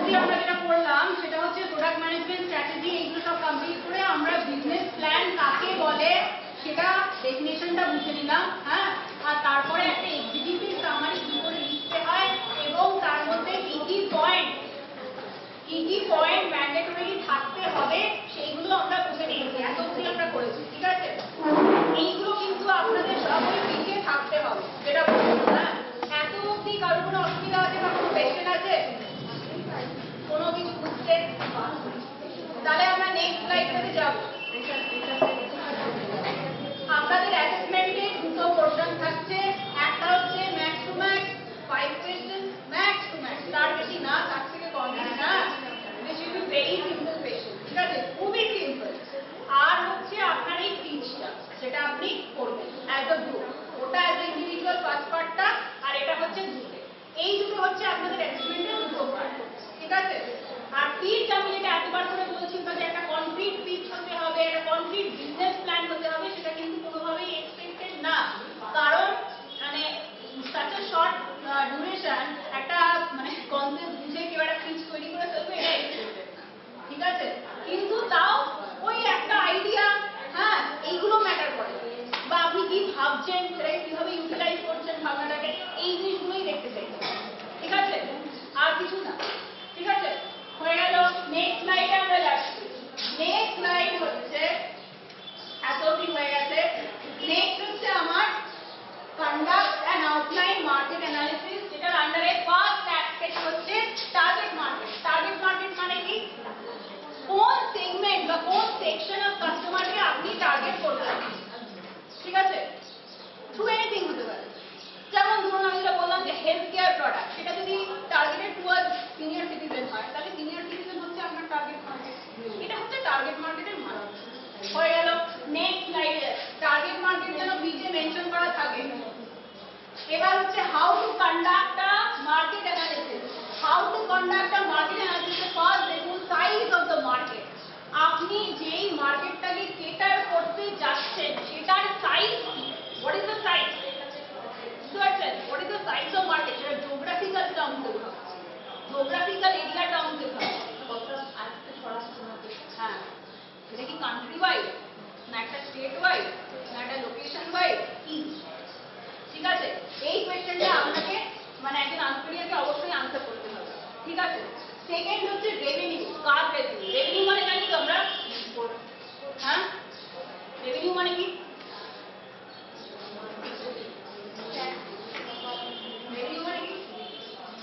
অবধি আমরা যেটা করলাম সেটা হচ্ছে প্রোডাক্ট ম্যানেজমেন্ট স্ট্র্যাটেজি, এইগুলো সব কমপ্লিট করে আমরা বিজনেস প্ল্যান কাকে বলে সেটা ডেফিনেশনটা বুঝে নিলাম। হ্যাঁ, আর তারপরে একটা এক্সিকিউটিভ সামারি কি করে লিখতে হয় এবং তার মধ্যে কি কি পয়েন্ট ম্যান্ডেটরি থাকতে হবে সেইগুলো আমরা বুঝে নিয়েছি। এত অবধি আমরা করেছি, ঠিক আছে? এইগুলো কিন্তু আপনাদের সবাই পিঠে থাকতে হবে, যেটা বলবো। হ্যাঁ, এত অবধি কারোর কোনো অসুবিধা আছে বা কোনো কোয়েশ্চেন আছে কোনো কিছু বুঝতে? তাহলে আমরা নেক্সট স্লাইডে যাব। আপনাদের অ্যাসেসমেন্টে দুটো পোরশন থাকছে, একটা হচ্ছে max to max 5 question, max to max, তার বেশি না, তার থেকে কম না। This will be very simple question, ঠিক আছে? খুবই সিম্পল। আর হচ্ছে আপনার এই টিচটা যেটা আপনি করবেন অ্যাজ আ গ্রুপ, ওটা অ্যাজ আ ইন্ডিভিজুয়াল ফার্স্ট পার্টটা, আর এটা হচ্ছে গ্রুপে। এই দুটো হচ্ছে আপনাদের অ্যাসেসমেন্টের দুটো পার্ট, ঠিক আছে? আর পিচ আমি যেটা এতবার করে বলছি যে একটা কনক্রিট পিচ হতে হবে, একটা কনক্রিট বিজনেস প্ল্যান হতে হবে, সেটা কিন্তু কোনোভাবেই এক্সপেক্টেড না। কারণ মানে such a short duration একটা মানে কনসেপ্ট বুঝে কেউ একটা পিচ তৈরি করে ফেলবে, এটা এক্সপেক্টেড না, ঠিক আছে? কিন্তু তাও ওই একটা আইডিয়া, হ্যাঁ, এইগুলো ম্যাটার করে। বা আপনি কি ভাবছেন, সেটাকে কিভাবে ইউটিলাইজ করছেন ভাবনাটাকে, এই জিনিসগুলোই দেখতে চাই, ঠিক আছে? আর কিছু না, ঠিক আছে? হয়ে গেল। নেক্সট স্লাইডে আমরা যাচ্ছি। নেক্সট স্লাইড হচ্ছে এত অবধি হয়ে গেছে। নেক্সট হচ্ছে আমার conduct and outline market analysis, যেটার আন্ডারে ফার্স্ট অ্যাসপেক্ট হচ্ছে টার্গেট মার্কেট। টার্গেট মার্কেট মানে কি? কোন সেগমেন্ট বা কোন সেকশন অফ কাস্টমারকে আপনি টার্গেট করছেন, ঠিক আছে? টু এনিথিং হতে পারে। যেমন ধরুন আমি যেটা বললাম যে হেলথ কেয়ার প্রোডাক্ট, সেটা যদি টার্গেটেড টুয়ার্ডস সিনিয়র সিটিজেন হয়, তাহলে সিনিয়র সিটিজেন হচ্ছে আপনার টার্গেট মার্কেট। এটা হচ্ছে টার্গেট মার্কেটের মানে। হয়ে গেল। নেক্সট স্লাইডে টার্গেট মার্কেট যেন বিজে মেনশন করা থাকে। এবার হচ্ছে how to conduct a market analysis. How to conduct a market analysis, first দেখুন সাইজ অফ দ্য মার্কেট। আপনি যেই মার্কেটটাকে কেটার করতে যাচ্ছেন সেটার সাইজ কি? What is the size? What is the size of market? সেটা জিওগ্রাফিক্যাল টার্মস এ হবে, geographical area terms এ হবে। হ্যাঁ, এটা কি কান্ট্রি ওয়াইড, না একটা স্টেট ওয়াইড, না একটা লোকেশন ওয়াইড, কি? ঠিক আছে? এই কোয়েশ্চেনটা আপনাকে মানে একজন আনসারিয়াকে অবশ্যই আনসার করতে হবে, ঠিক আছে? সেকেন্ড হচ্ছে রেভিনিউ। কার রেভিনিউ? রেভিনিউ মানে জানি তো আমরা, হ্যাঁ, রেভিনিউ মানে কি?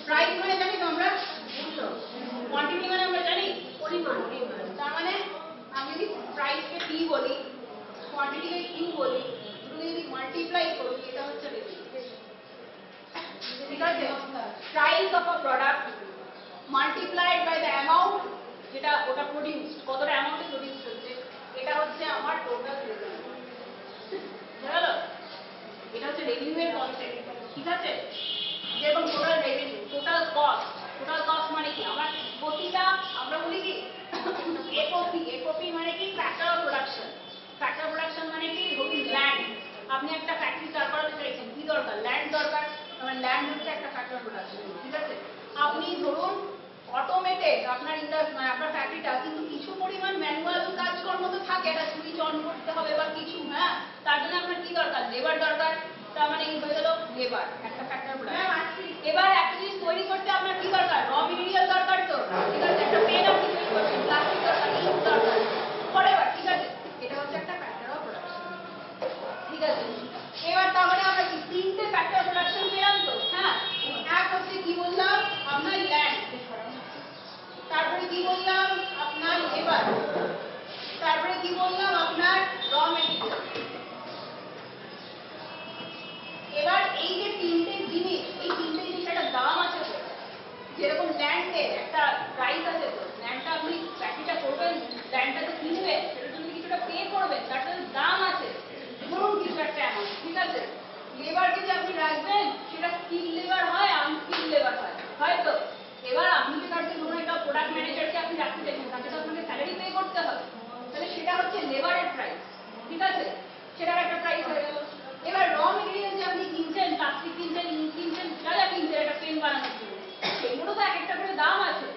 প্রাইস মানে জানি তো আমরা, কোয়ান্টিটি মানে আমরা জানি পরিমাণ। তার মানে আমি যদি প্রাইসকে পি বলি, কোয়ান্টিটিকে কিউ বলি, দুটো যদি মাল্টিপ্লাই করি, এটা হচ্ছে রেভিনিউ, ঠিক আছে? Price of a product multiplied by the amount, যেটা ওটা প্রোডিউস, কতটা অ্যামাউন্টে প্রোডিউস হচ্ছে, এটা হচ্ছে আমার টোটাল রেভিনিউ। বুঝা গেল? এটা হচ্ছে রেভিনিউ এর কনসেপ্ট, ঠিক আছে? যেরকম total revenue, total cost. Total cost মানে কি? আমরা প্রতিটা আমরা বলি কি এফওপি। এফওপি মানে কি? Factor of production. Factor production মানে কি? ধরুন ল্যান্ড, আপনি একটা ফ্যাক্টরি চার করাতে চাইছেন, কি দরকার? ল্যান্ড দরকার। মানে ল্যান্ড হচ্ছে একটা ফ্যাক্টর প্রোডাকশন, ঠিক আছে? আপনি ধরুন অটোমেটেড আপনার ইন্ডাস্ট্রি, আপনার ফ্যাক্টরিটা, কিন্তু কিছু পরিমাণ ম্যানুয়াল কাজকর্ম তো থাকে, একটা সুইচ অন করতে হবে বা কিছু, হ্যাঁ, তার জন্য আপনার কি দরকার? লেবার দরকার। তার মানে এই হয়ে গেল লেবার, একটা ফ্যাক্টর প্রোডাকশন। এবার একটা জিনিস তৈরি করতে আপনার কি দরকার? র মেটেরিয়াল দরকার তো, ঠিক আছে? একটা পেন আপনি তৈরি করছেন, প্লাস্টিক দরকার, ইঙ্ক দরকার, ফরএভার, ঠিক আছে? এটা হচ্ছে একটা ফ্যাক্টর অফ প্রোডাকশন, ঠিক আছে? এবার তাহলে আমরা কি তিনটে ফ্যাক্টর প্রোডাকশন পেলাম তো? হ্যাঁ, এক হচ্ছে কি বললাম আপনার ল্যান্ড, তারপরে কি বললাম আপনার লেবার, তারপরে কি বললাম আপনার র মেটেরিয়াল। এবার এই যে তিনটে জিনিস, এই তিনটে জিনিস একটা দাম আছে তো। যেরকম ল্যান্ডের একটা প্রাইস আছে তো, ল্যান্ডটা আপনি ফ্যাক্টরিটা করবেন, ল্যান্ডটাতে কিনবেন, সেটার জন্য কিছুটা পে করবেন, তার জন্য দাম আছে, ধরুন কিছু একটা অ্যামাউন্ট, ঠিক আছে? লেবারকে যে আপনি রাখবেন, সেটা স্কিল লেবার হয়, আনস্কিল লেবার হয়, হয়তো। এবার আপনি যে কাছে ধরুন একটা প্রোডাক্ট ম্যানেজারকে আপনি রাখতে চাইছেন, তাকে তো আপনাকে স্যালারি পে করতে হবে, তাহলে সেটা হচ্ছে লেবারের প্রাইস, ঠিক আছে? সেটার একটা প্রাইস হয়ে গেল। এবার র মেটেরিয়াল যে আপনি কিনছেন, প্লাস্টিক কিনছেন, ইঙ্ক কিনছেন, যা যা কিনছেন একটা পেন বানানোর জন্য, সেগুলো তো এক একটা করে দাম আছে।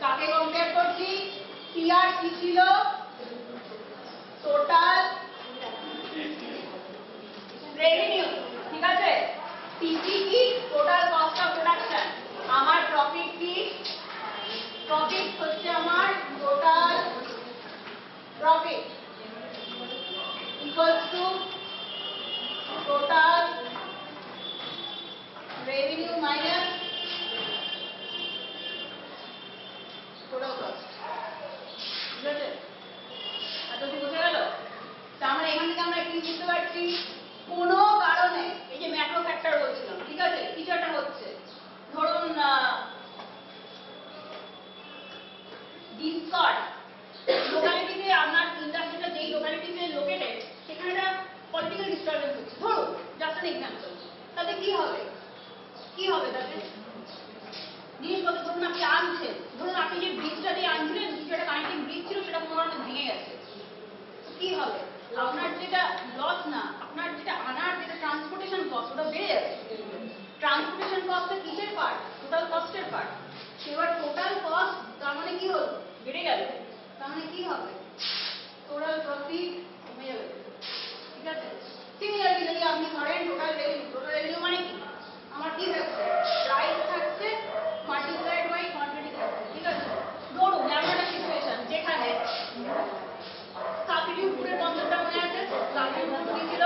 কাকে কম্পেয়ার করছি? পিআর কি ছিল? টোটাল রেভিনিউ, ঠিক আছে? পিসি কি? Total cost of production. আমার প্রফিট কি? প্রফিট হচ্ছে আমার total profit equals to total revenue minus total cost. ঠিক আছে? এতদিন বোঝা গেল? তার মানে এখান থেকে আমরা কি বুঝতে পারছি? কোনো কারণে এই যে ম্যাক্রো ফ্যাক্টর বলছিলাম, ঠিক আছে, কিছু একটা হচ্ছে, ধরুন ডিসকর্ড লোকালিটিতে, আপনার ইন্ডাস্ট্রিটা যেই লোকালিটিতে লোকেটেড সেখানে একটা পলিটিক্যাল ডিস্টারবেন্স হচ্ছে, ধরুন জাস্ট অ্যান এক্সাম্পল, তাতে কি হবে? কি হবে তাতে? জিনিসপত্র ধরুন আপনি আনছেন, ধরুন আপনি যে ব্রিজটা দিয়ে আনছিলেন, যেটা কানেক্টিং ব্রিজ ছিল সেটা কোনো কারণে ভেঙে গেছে, কি হবে? আপনার যেটা লস না, আপনার যেটা আনার যেটা ট্রান্সপোর্টেশন কস্ট, ওটা বেড়ে যাবে। ট্রান্সপোর্টেশন কস্টটা কিসের পার্ট? টোটাল কস্টের পার্ট। এবার টোটাল কস্ট তার মানে কি হলো? বেড়ে গেল। তার মানে কি হবে? টোটাল প্রফিট কমে যাবে, ঠিক আছে? সিমিলারলি যদি আপনি ধরেন টোটাল রেভিনিউ মানে কি? আমার কি থাকছে? প্রাইস থাকছে মাল্টিপ্লাইড বাই কোয়ান্টিটি থাকছে, ঠিক আছে? ধরুন এমন একটা সিচুয়েশন যেখানে সাবস্টিটিউট ফুডের কনসেপ্টটা মনে আছে? সাবস্টিটিউট ফুড কি ছিল?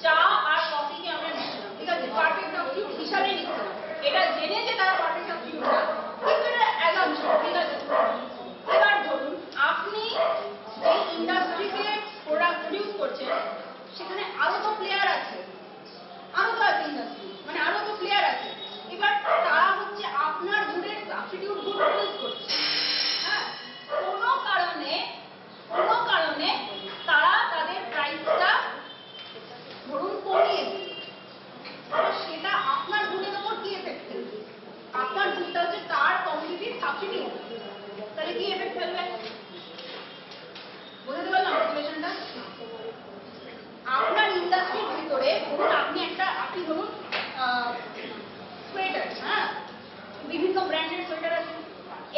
চা আর কফিকে আমরা নিচ্ছিলাম, ঠিক আছে, পারফেক্ট সাবস্টিটিউট হিসাবে নিচ্ছিলাম, এটা জেনে যে তারা পারফেক্ট সাবস্টিটিউট না, কিন্তু এটা অ্যাজাম্পশন, ঠিক আছে? এবার ধরুন আপনি যে ইন্ডাস্ট্রিতে প্রোডাক্ট প্রডিউস করছেন সেখানে আরো তো প্লেয়ার আছে, আরো তো আছে ইন্ডাস্ট্রি, মানে আরো তো প্লেয়ার আছে। এবার তারা হচ্ছে আপনার গুডের সাবস্টিটিউট গুড প্রডিউস করছে, হ্যাঁ, কোনো কারণে তারা তাদের প্রাইসটা ধরুন কমিয়ে দিল, সেটা আপনার গুডের উপর কি এফেক্ট ফেলবে? আপনার গুডটা হচ্ছে তার কম্পিটিটিভ সাবস্টিটিউট, তাহলে কি এফেক্ট ফেলবে? বুঝতে পারলাম সিচুয়েশনটা? আপনার ইন্ডাস্ট্রির ভিতরে ধরুন আপনি ধরুন সোয়েটার, হ্যাঁ, বিভিন্ন ব্র্যান্ডের সোয়েটার আছে,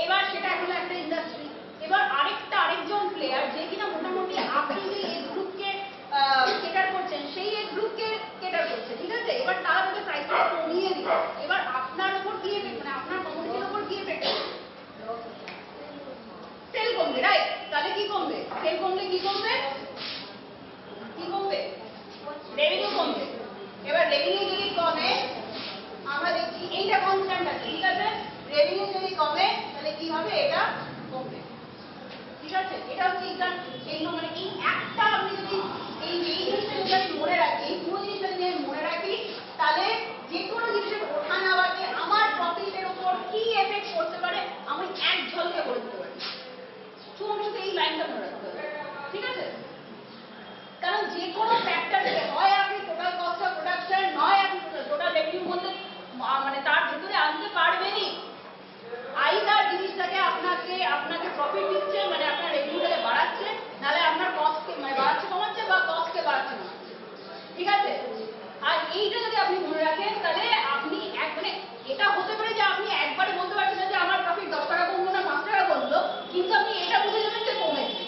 এবার সেটা এখন একটা ইন্ডাস্ট্রি, এবার আরেকজন প্লেয়ার যে কিনা মোটামুটি আপনি যে এজ গ্রুপকে কেটার করছেন সেই এজ গ্রুপকে কেটার করছে, ঠিক আছে? এবার তারা তাদের প্রাইসটা কমিয়ে দিল, এবার আপনার উপর কি এফেক্ট, মানে আপনার কমিউনিটির উপর কি এফেক্ট? সেল কমবে, রাইট? তাহলে কি কমবে? সেল কমলে কি কমবে? রেভিনিউ কমবে। এবার রেভিনিউ যদি কমে, আমরা দেখছি এইটা কনস্ট্যান্ট আছে, ঠিক আছে? রেভিনিউ যদি কমে তাহলে কি হবে? এটা কমবে, ঠিক আছে? এটা হচ্ছে মানে এই একটা আপনি যদি এই জিনিসটা যদি মনে রাখি, পুরো জিনিসটা যদি মনে রাখি, তাহলে যে কোনো জিনিসের ওঠা নামাতে আমার প্রফিটের উপর কি এফেক্ট করতে পারে আমি এক ঝলকে বলে দিতে পারি। শুধু এই লাইনটা মনে রাখতে হবে, ঠিক আছে? কারণ যে কোনো ফ্যাক্টরকে হয় আপনি টোটাল কস্ট অফ প্রোডাকশন, নয় আপনি টোটাল রেভিনিউর মধ্যে মানে তার ভিতরে আনতে পারবেনই। আইদার জিনিসটাকে আপনাকে প্রফিট দিচ্ছে, মানে আপনার রেভিনিউটাকে বাড়াচ্ছে, নাহলে আপনার কস্টকে মানে বাড়াচ্ছে কমাচ্ছে, বা কস্টকে বাড়াচ্ছে না, ঠিক আছে? আর এইটা যদি আপনি মনে রাখেন তাহলে আপনি মানে এটা হতে পারে যে আপনি একবারে বলতে পারছেন না যে আমার প্রফিট 10 টাকা কমলো না 5 টাকা কমলো, কিন্তু আপনি এটা বুঝে যাবেন যে কমেছে,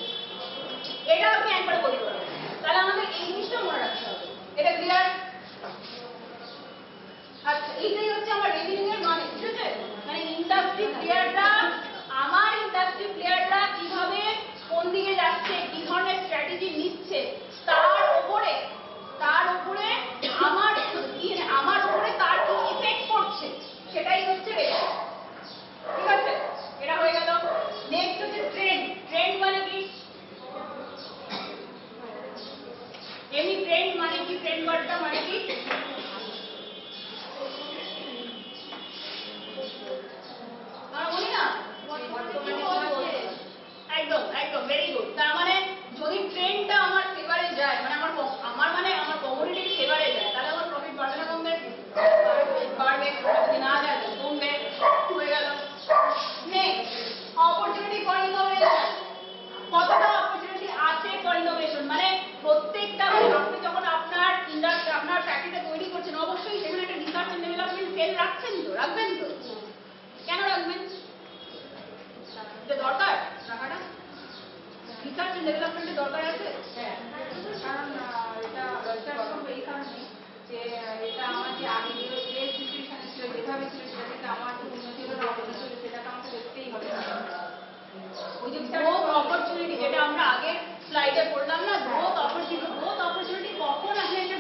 এটা আপনি একবারে বলতে পারবেন। তাহলে আমাদের এই জিনিসটা মনে রাখতে হবে। এটা ক্লিয়ার? আচ্ছা, এইটাই হচ্ছে আমার রেভিনিউ এর মানে, ঠিক আছে? মানে আমার ইন্ডাস্ট্রি প্লেয়াররা কিভাবে কোন দিকে যাচ্ছে, কি ধরনের স্ট্র্যাটেজি নিচ্ছে, তার উপরে আমার উপরে তার কি ইফেক্ট পড়ছে, সেটাই হচ্ছে রেভিনিউ, ঠিক আছে? এটা হয়ে গেল। নেক্সট হচ্ছে ট্রেন্ড মানে কি? এমনি ট্রেন্ড মানে কি? ট্রেন্ড ওয়ার্ডটা মানে কি? আমরা বলি না একদম ভেরি গুড। তার মানে যদি ট্রেন্ডটা আমার ফেভারে যায়, মানে আমার কমোডিটির ফেভারে যায়, তাহলে আমার প্রফিট বাড়বে না কমবে? বাড়বে। যদি না যায় তাহলে কমবে। হয়ে গেল। Next, opportunity for innovation. কতটা অপরচুনিটি আছে ফর ইনোভেশন? মানে প্রত্যেকটা আপনি যখন আপনার ফ্যাক্টরিটা তৈরি ডেভেলপমেন্টের দরকার আছে? হ্যাঁ, কারণ এটা দরকার করবো এই কারণে যে এটা আমার যে আগে যে সিচুয়েশনে ছিল যেভাবে ছিল সেটা থেকে আমার যে উন্নতি হলো না অবনতি হলো সেটাকে আমাকে দেখতেই হবে। ওই যে গ্রোথ অপরচুনিটি যেটা আমরা আগে স্লাইডে পড়লাম না, গ্রোথ অপরচুনিটি কখন আসলে একটা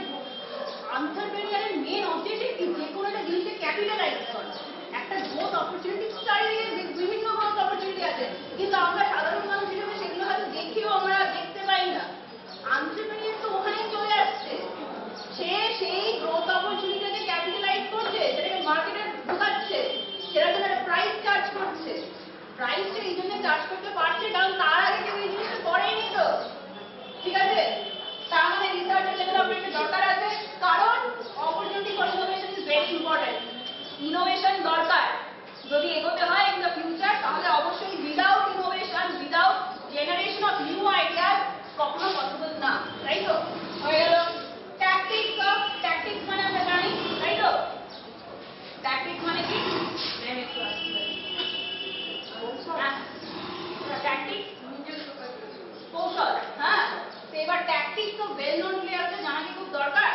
এন্টারপ্রেনিয়ারের মেন অবজেক্টিভ কি? যে কোনো একটা জিনিসকে ক্যাপিটালাইজ করা। একটা গ্রোথ অপরচুনিটি চারিদিকে বিভিন্ন গ্রোথ অপরচুনিটি আছে, কিন্তু আমরা সাধারণ মানুষ হিসেবে সেগুলো হয়তো দেখিও আমরা দেখতে পাই না। এন্টারপ্রেনিয়ার তো ওখানেই চলে আসছে, সে সেই গ্রোথ অপরচুনিটিকে ক্যাপিটালাইজ করছে, সেটাকে মার্কেটে ঢোকাচ্ছে, সেটার জন্য একটা প্রাইস চার্জ করছে। প্রাইসটা এই জন্য চার্জ করতে পারছে কারণ তার আগে কেউ এই জিনিসটা করেনি তো, ঠিক আছে? তার মানে রিসার্চ এন্ড ডেভেলপমেন্টের দরকার আছে, কারণ opportunity for innovation is very important. Innovation দরকার যদি এগোতে হয় ইন দ্য ফিউচার, তাহলে অবশ্যই without innovation, without generation of new ideas কখনো পসিবল না, তাই তো? হয়ে গেল ট্যাকটিক্স মানে আমরা জানি, তাই তো? ট্যাকটিক্স মানে কি? ট্যাকটিক্স কৌশল, হ্যাঁ। তো এবার ট্যাকটিক্স তো ওয়েল নোন প্লেয়ারদের জানা কি খুব দরকার?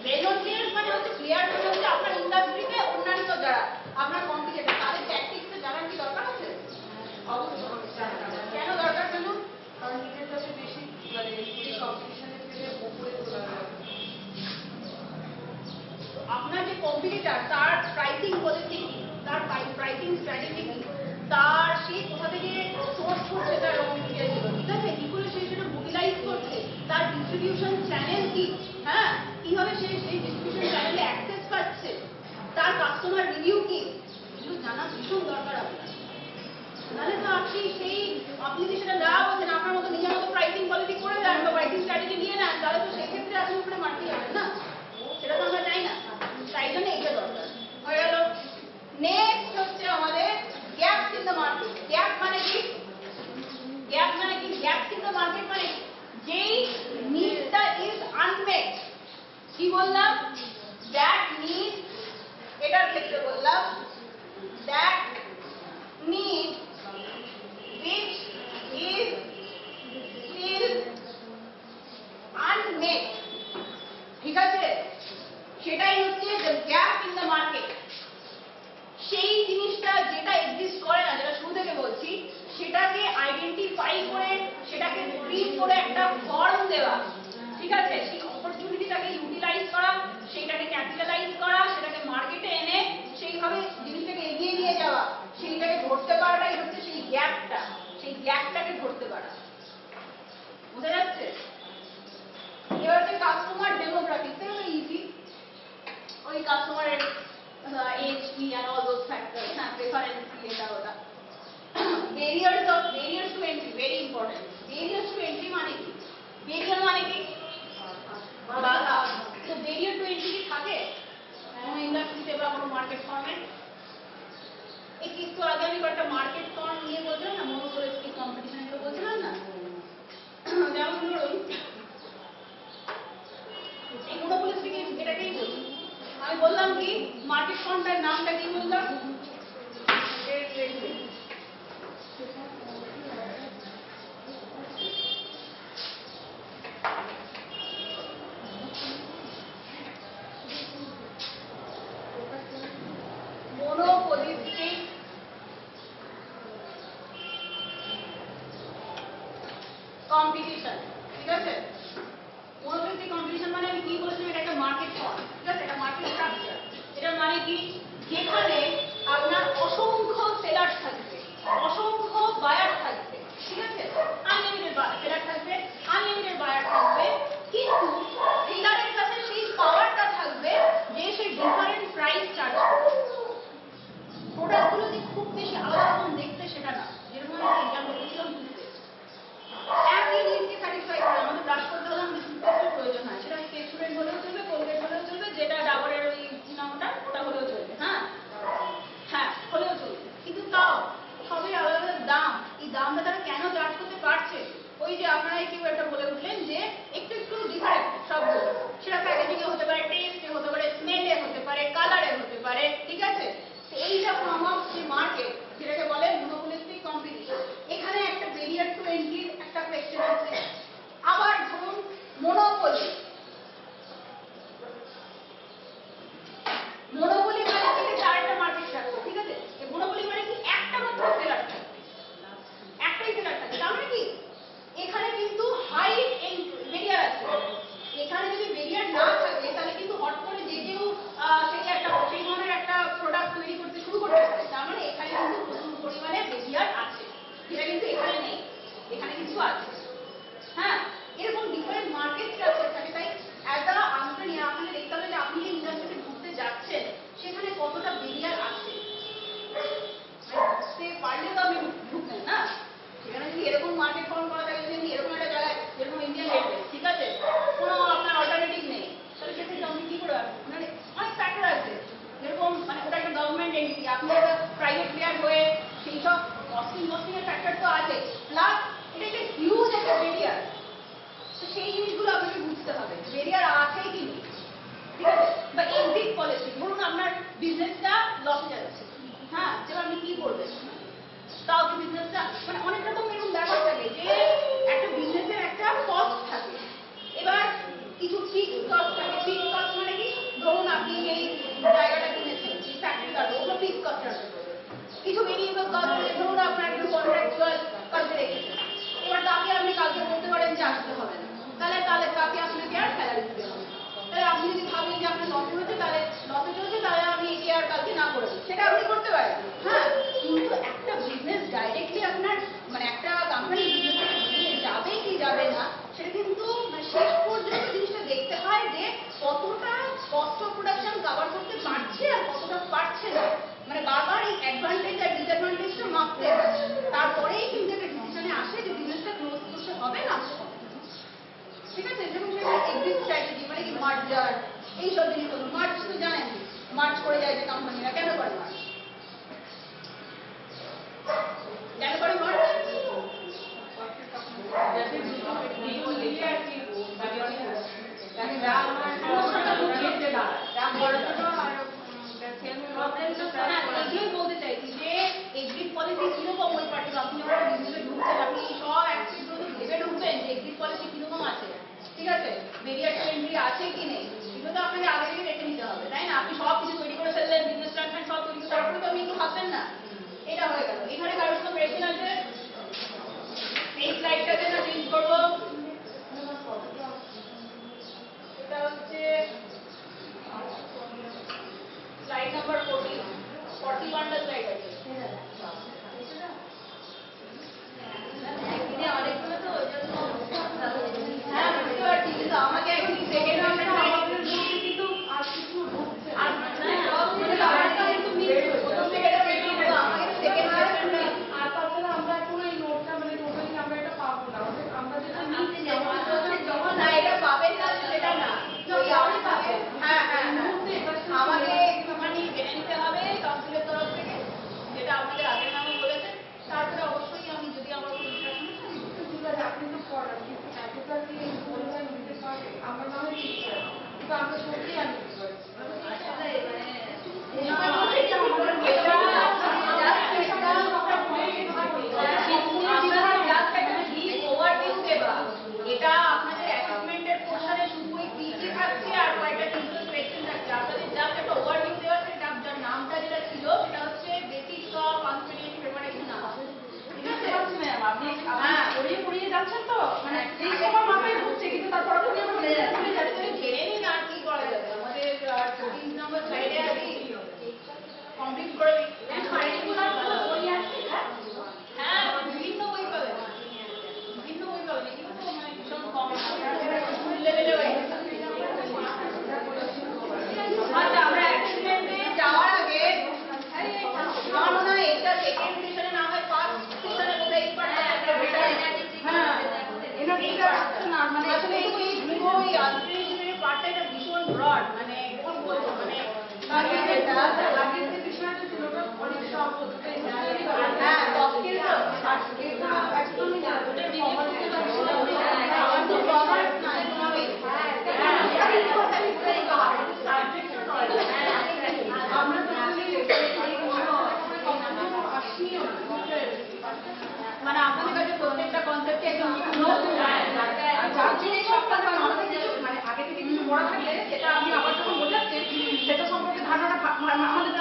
ওয়েল নোন প্লেয়ার মানে হচ্ছে প্লেয়ার মানে হচ্ছে আপনার ইন্ডাস্ট্রিতে অন্যান্য যারা আপনার কম্পিটিটর, তাদের ট্যাকটিক্স জানার কি দরকার আছে? অবশ্যই কেন দরকার? কেন? কারণ নিজের বেশি মানে কম্পিটিশনের থেকে উপরে তোলা যায়। আপনার যে কম্পিটিটর তার প্রাইসিং পলিসি কি, তার প্রাইসিং স্ট্র্যাটেজি কি, তার সে কোথা থেকে সোর্স করছে তার র মেটেরিয়াল গুলো, ঠিক আছে? কি করে সে সেটা মোবিলাইজ করছে, তার ডিস্ট্রিবিউশন চ্যানেল কি, হ্যাঁ, কিভাবে সে সেই ডিস্ট্রিবিউশন চ্যানেলে অ্যাক্সেস পাচ্ছে, তার কাস্টমার রিভিউ কি, এগুলো জানা ভীষণ দরকার আপনার। নাহলে তো আপনি যদি সেটা না বলছেন, আপনার মতো নিজের মতো প্রাইসিং পলিসি করে দেন বা প্রাইসিং স্ট্র্যাটেজি নিয়ে নেন, তাহলে তো সেক্ষেত্রে আপনি উপরে মারতে যাবেন না, সেটা তো আমরা চাই না। তাই জন্য এইটা দরকার। হয়ে গেল। নেক্সট হচ্ছে আমাদের gaps in the market. Gap মানে কি? গ্যাপস ইন দ্য মার্কেট মানে যেই নিডটা ইজ আনমেট। কি বললাম? দ্যাট নিড, এটার ক্ষেত্রে বললাম that need which is still unmet, ঠিক আছে? সেটাই হচ্ছে the gap in the market। সেই জিনিসটা যেটা এক্সিস্ট করে না, যেটা শুরু থেকে বলছি, সেটাকে আইডেন্টিফাই করে সেটাকে ট্রিট করে একটা ফর্ম দেওয়া, ঠিক আছে? সেই অপরচুনিটিটাকে ইউটিলাইজ করা, সেটাকে ক্যাপিটালাইজ করা, সেটাকে মার্কেটে এনে সেইভাবে জিনিসটাকে এগিয়ে নিয়ে যাওয়া, সেইটাকে ধরতে পারাটাই হচ্ছে সেই গ্যাপটা, সেই গ্যাপটাকে ধরতে পারা। বুঝা যাচ্ছে? এবার হচ্ছে কাস্টমার ডেমোগ্রাফি। তো ইজি, ওই কাস্টমারের এজ কি আর অল দোজ ফ্যাক্টরস, হ্যাঁ, প্রেফারেন্স কি, এটা ওটা। barriers to entry very important। barriers to entry মানে কি? barrier মানে কি? বাধা। তো barrier to entry কি থাকে কোনো ইন্ডাস্ট্রিতে বা কোনো মার্কেট ফর্মে? এই কিছু আগে আমি একটা মার্কেট ফর্ম নিয়ে বলছিলাম না, মনোপলিস্টিক কম্পিটিশন এগুলো বলছিলাম না, যেমন ধরুন এই মনোপলিস্টিক এটাকেই বলি। আমি বললাম কি মার্কেট ফর্মটার নামটা কি বললাম? মনোপলিস্টিক কম্পিটিশন, ঠিক আছে? মনোপলিস্টিক কম্পিটিশন মানে আমি কি বলছিলাম, এটা একটা মার্কেট ফর্ম, ঠিক আছে? এটা মার্কেট স্ট্রাকচার। এটা মানে কি? যেখানে আনসার্টেনিটি, আপনি একটা প্রাইভেট প্লেয়ার হয়ে সেই সব কস্টিং এর ফ্যাক্টর তো আছে, প্লাস এটা একটা হিউজ একটা ব্যারিয়ার। তো সেই জিনিসগুলো আপনাকে বুঝতে হবে ব্যারিয়ার আছে কি নেই, ঠিক আছে? বা এক্সিট পলিসি, ধরুন আপনার বিজনেসটা লসে যাচ্ছে, হ্যাঁ, যেটা আপনি কি করবেন? তাও কি বিজনেসটা মানে অনেক রকম এরকম ব্যাপার থাকে যে একটা বিজনেসের একটা কস্ট থাকে, এবার কিছু ফিক্সড কস্ট থাকে। ফিক্সড কস্ট মানে কি, ধরুন আপনি এই জায়গাটা কিনেছেন, ফ্যাক্টরি কাটবো, ওগুলো ফিক্সড কস্ট আছে। কিছু ভেরিয়েবল কস্ট আছে, ধরুন আপনার একটু কন্ট্রাকচুয়াল কাজে রেখেছেন, এবার তাকে আপনি কালকে বলতে পারেন যে আসতে হবে না, তাহলে তাকে আপনাকে আর স্যালারি দিতে হবে। তাহলে আপনি যদি ভাবেন যে আপনার লস হয়েছে, তাহলে লসে চলছে, তাহলে আমি একে আর কালকে না করে দিই, সেটা আপনি করতে পারেন, হ্যাঁ। কিন্তু একটা বিজনেস ডাইরেক্টলি আপনার মানে একটা কোম্পানি বিজনেসটাকে নিয়ে যাবে কি যাবে না, সেটা কিন্তু মানে শেষ পর্যন্ত জিনিসটা দেখতে হয় যে কতটা কস্ট অফ প্রোডাকশন কভার করতে পারছে আর কতটা পারছে না, মানে বারবার এই অ্যাডভান্টেজ আর ডিসঅ্যাডভান্টেজটা মাপতে হয়, তারপরেই কিন্তু একটা ডিসিশনে আসে যে বিজনেসটা ক্লোজ করতে হবে না হবে না। ঠিক আছে? যেমন এক্সিট স্ট্র্যাটেজি মানে কি, মার্জার, এইসব জিনিসগুলো। মার্চ তো জানেন, মার্চ করে যায় যে কোম্পানিরা, কেন করে মার্চ? কেন করে মার্চ? এগুলোই বলতে চাইছি যে এক্সিট পলিসি কিরকম ওই পার্টিকুলার, আপনি যখন বিজনেসে ঢুকছেন আপনি সব অ্যাক্টিভিটি ভেবে ঢুকবেন যে এক্সিট পলিসি কিরকম আছে, ঠিক আছে, ব্যারিয়ার টু এন্ট্রি আছে কি নেই, এগুলো তো আপনাকে আগে থেকে দেখে নিতে হবে, তাই না? আপনি সব কিছু তৈরি করে ফেললেন, বিজনেস প্ল্যান সব তৈরি করে, তারপরে তো আপনি একটু ভাববেন না। এটা হয়ে গেল। এখানে কারোর কোনো কোয়েশ্চেন আছে? এই স্লাইডটাতে না চেঞ্জ করবো, এটা হচ্ছে স্লাইড নাম্বার 41টা স্লাইড আছে। অনেকগুলো তো ওই জন্য হ্যাঁ বুঝতে পারছি, কিন্তু আমাকে এখন সেকেন্ড কিন্তু আর কিছু ঢুকছে আর আমরা এখন এই নোটটা মানে টোটালি আমরা এটা পাবো না, আমরা যেটা নিতে যাবো যখন না এটা পাবেন না সেটা না, হ্যাঁ হ্যাঁ আমাকে একটুখানি জেনে নিতে হবে কাউন্সিলের তরফ থেকে, যেটা আপনাদের আগের নামে বলেছেন, তারপরে অবশ্যই আমি যদি আমার কোনো ঠিক আছে আপনি তো পড়ান, কিন্তু এতটা কি বলবেন দিতে পারবে, আমরা না হয় ঠিক আছে, কিন্তু আমরা সত্যি আমি এটা আপনাদের অ্যাসেসমেন্টের পোর্শনে শুধু ওই পিসি থাকছে আর কয়েকটা টিউটোরিয়াল কোয়েশ্চেন থাকছে, আপনাদের জাস্ট একটা ওভারভিউ দেওয়া আছে, যার নামটা যেটা ছিল সেটা হচ্ছে বেসিকস অফ কনফিডেন্স প্রিপারেশন নাম, ঠিক আছে ম্যাম? আপনি পড়িয়ে যাচ্ছেন তো মানে এই সময় মাথায় ঢুকছে, কিন্তু তারপর তো ভুলে যাচ্ছে, জেনে নিন আর কি করা যাবে। আমাদের 14 নম্বর স্লাইডে আর কি কমপ্লিট করে দিই, বই আছে, হ্যাঁ বিভিন্ন বই পাবেন, বিভিন্ন বই পাবেন, এগুলো তো মানে ভীষণ কম লেভেলে হয়ে গেছে। আচ্ছা, আমরা অ্যাসেসমেন্টে যাওয়ার আগে আমার মনে হয় এটা সেকেন্ড সেশনে না হয় ফার্স্ট সেশনে বোধহয় এই পার্টটা হ্যাঁ না মানে আসলে এই আনফিনিশড পার্টটা এটা ভীষণ ব্রড, মানে কোন বলবো মানে আগের যে বিষয়টা ছিল ওটা অনেক সব হচ্ছে, হ্যাঁ সফট স্কিল তো হার্ড স্কিল না একদমই না, ওটা কমন মানে আপনাদের কাছে প্রত্যেকটা কনসেপ্টে একদম মানে আগে থেকে কিছু পড়া থাকলে সেটা আপনি আবার যখন বোঝাচ্ছেন সেটা সম্পর্কে ধারণা আমাদের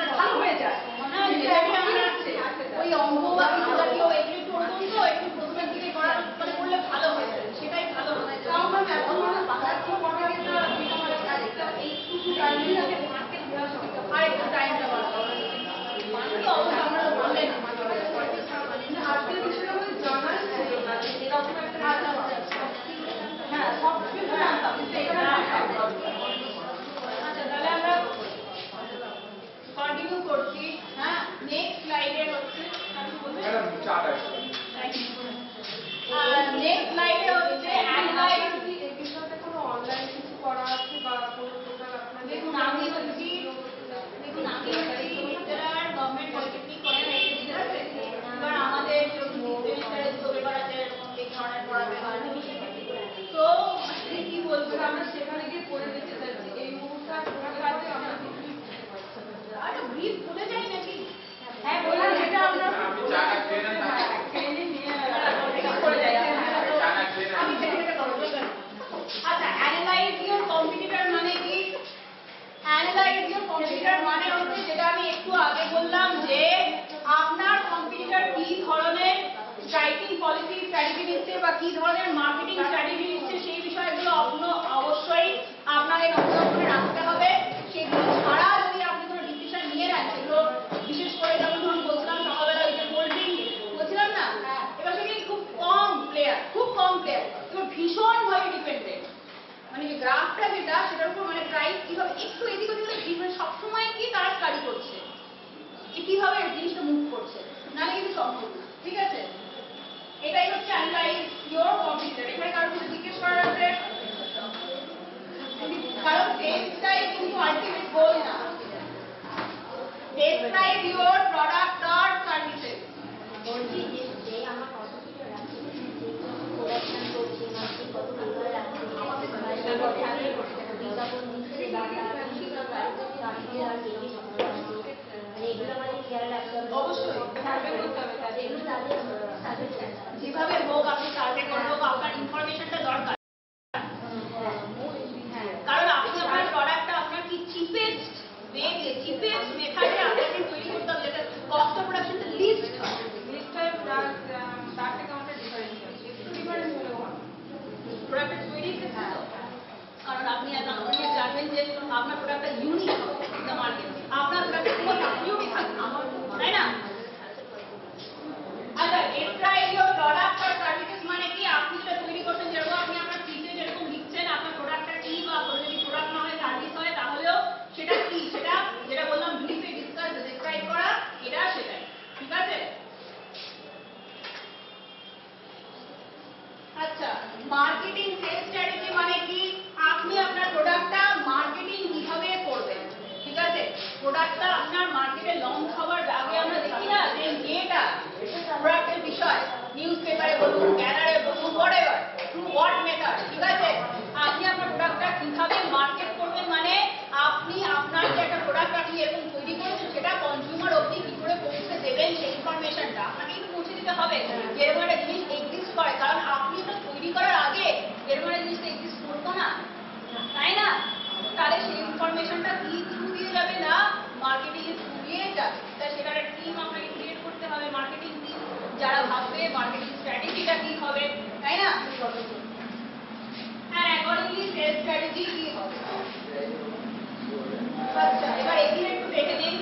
দিচ্ছে বা কি ধরনের মার্কেটিং স্ট্র্যাটেজি দিচ্ছে সেই বিষয়গুলো অবশ্যই আপনাকে নোট করে রাখতে হবে। সেগুলো ছাড়া যদি আপনি কোনো ডিসিশন নিয়ে নেন, সেগুলো বিশেষ করে যেমন ধরুন বলছিলাম সকালবেলা ওই যে কোল্ড ড্রিঙ্ক বলছিলাম না, এবার সেটি খুব কম প্লেয়ার এবার ভীষণভাবে ডিপেন্ডেন্ট, মানে যে গ্রাফটা যেটা সেটার উপর মানে প্রাইস কিভাবে একটু এদিক ওদিক মানে সবসময় কি তারা স্টাডি করছে যে কিভাবে জিনিসটা মুভ করছে, নাহলে কিন্তু সম্ভব না। ঠিক আছে, এটাই হচ্ছে অ্যানালাইজ ইওর কম্পিটিটর। এখানে কারোর কিছু জিজ্ঞেস করার আছে? কারণ টেস্টটাই কিন্তু আলটিমেট গোল না। Describe your product or services. বলছি যে আমার কম্পিটিটর আছে, প্রোডাকশন করছে, মার্কেটিং কত করে রাখছে, আমাদের বিজ্ঞাপন দিচ্ছে, এগুলো আমাদের খেয়াল রাখতে হবে। অবশ্যই সার্ভে করতে হবে তাদের। এগুলো তাদের সার্ভে যেভাবে হোক আপনি সার্ভে করতে হোক আপনার ইনফরমেশনটা দরকার, কারণ আপনি আপনার প্রোডাক্টটা আপনার কি চিপেস্ট ওয়ে দিয়ে চিপেস্ট মেথডে আপনাকে তৈরি করতে হবে, যেটা কস্ট অফ প্রোডাকশনটা লিস্ট হয়। লিস্টার প্লাস তার থেকে আমাদের ডিফারেন্স আছে, একটু ডিফারেন্স হলেও হয়। প্রোডাক্টের তৈরি ক্ষেত্রে তো, কারণ আপনি জানবেন যে আপনার প্রোডাক্টটা ইউনিক ইন দ্য মার্কেট, আপনার প্রোডাক্টটা খুব ইউনিক থাকবে, তাই না? আচ্ছা, describe your product or services মানে কি? আপনি যেটা তৈরি করছেন, যেরকম আপনি আপনার ফিতে যেরকম লিখছেন আপনার প্রোডাক্টটা কি, বা যদি প্রোডাক্ট না হয় সার্ভিস হয় তাহলেও সেটা কি, সেটা যেটা বললাম ব্রিফে ডিসকাস ডেসক্রাইব করা, এটা সেটাই। ঠিক আছে, আচ্ছা, মার্কেটিং সেলস স্ট্র্যাটেজি মানে কি? আপনি আপনার প্রোডাক্টটা মার্কেটিং কিভাবে করবেন। ঠিক আছে, প্রোডাক্টটা আপনার মার্কেটে লঞ্চ হওয়ার আগে আমরা দেখি না যে মেয়েটা প্রোডাক্টের বিষয় নিউজ পেপারে বলুন, ব্যানারে বলুন, হোয়াটএভার, থ্রু হোয়াট মেথড। ঠিক আছে, আপনি আপনার প্রোডাক্টটা কিভাবে মার্কেট করবেন মানে আপনি আপনার যে একটা প্রোডাক্ট আপনি এরকম তৈরি করেছেন সেটা কনজিউমার অবধি কি করে পৌঁছে দেবেন সেই ইনফরমেশনটা আপনাকে কিন্তু পৌঁছে দিতে হবে যে এরকম একটা জিনিস এক্সিস্ট করে, কারণ আপনি এটা তৈরি করার আগে এরকম একটা জিনিসটা এক্সিস্ট করতো না, তাই না? তাহলে সেই ইনফরমেশনটা কি থ্রু দিয়ে যাবে না মার্কেটিং এর থ্রু দিয়ে যাবে। তাই সেটার একটা টিম আপনাকে ক্রিয়েট করতে হবে, মার্কেটিং টিম, যারা ভাববে মার্কেটিং স্ট্র্যাটেজিটা কি হবে, তাই না? আর অ্যাকর্ডিংলি সেলস স্ট্র্যাটেজি কি হবে। আচ্ছা, এবার এগুলো একটু দেখে নিন।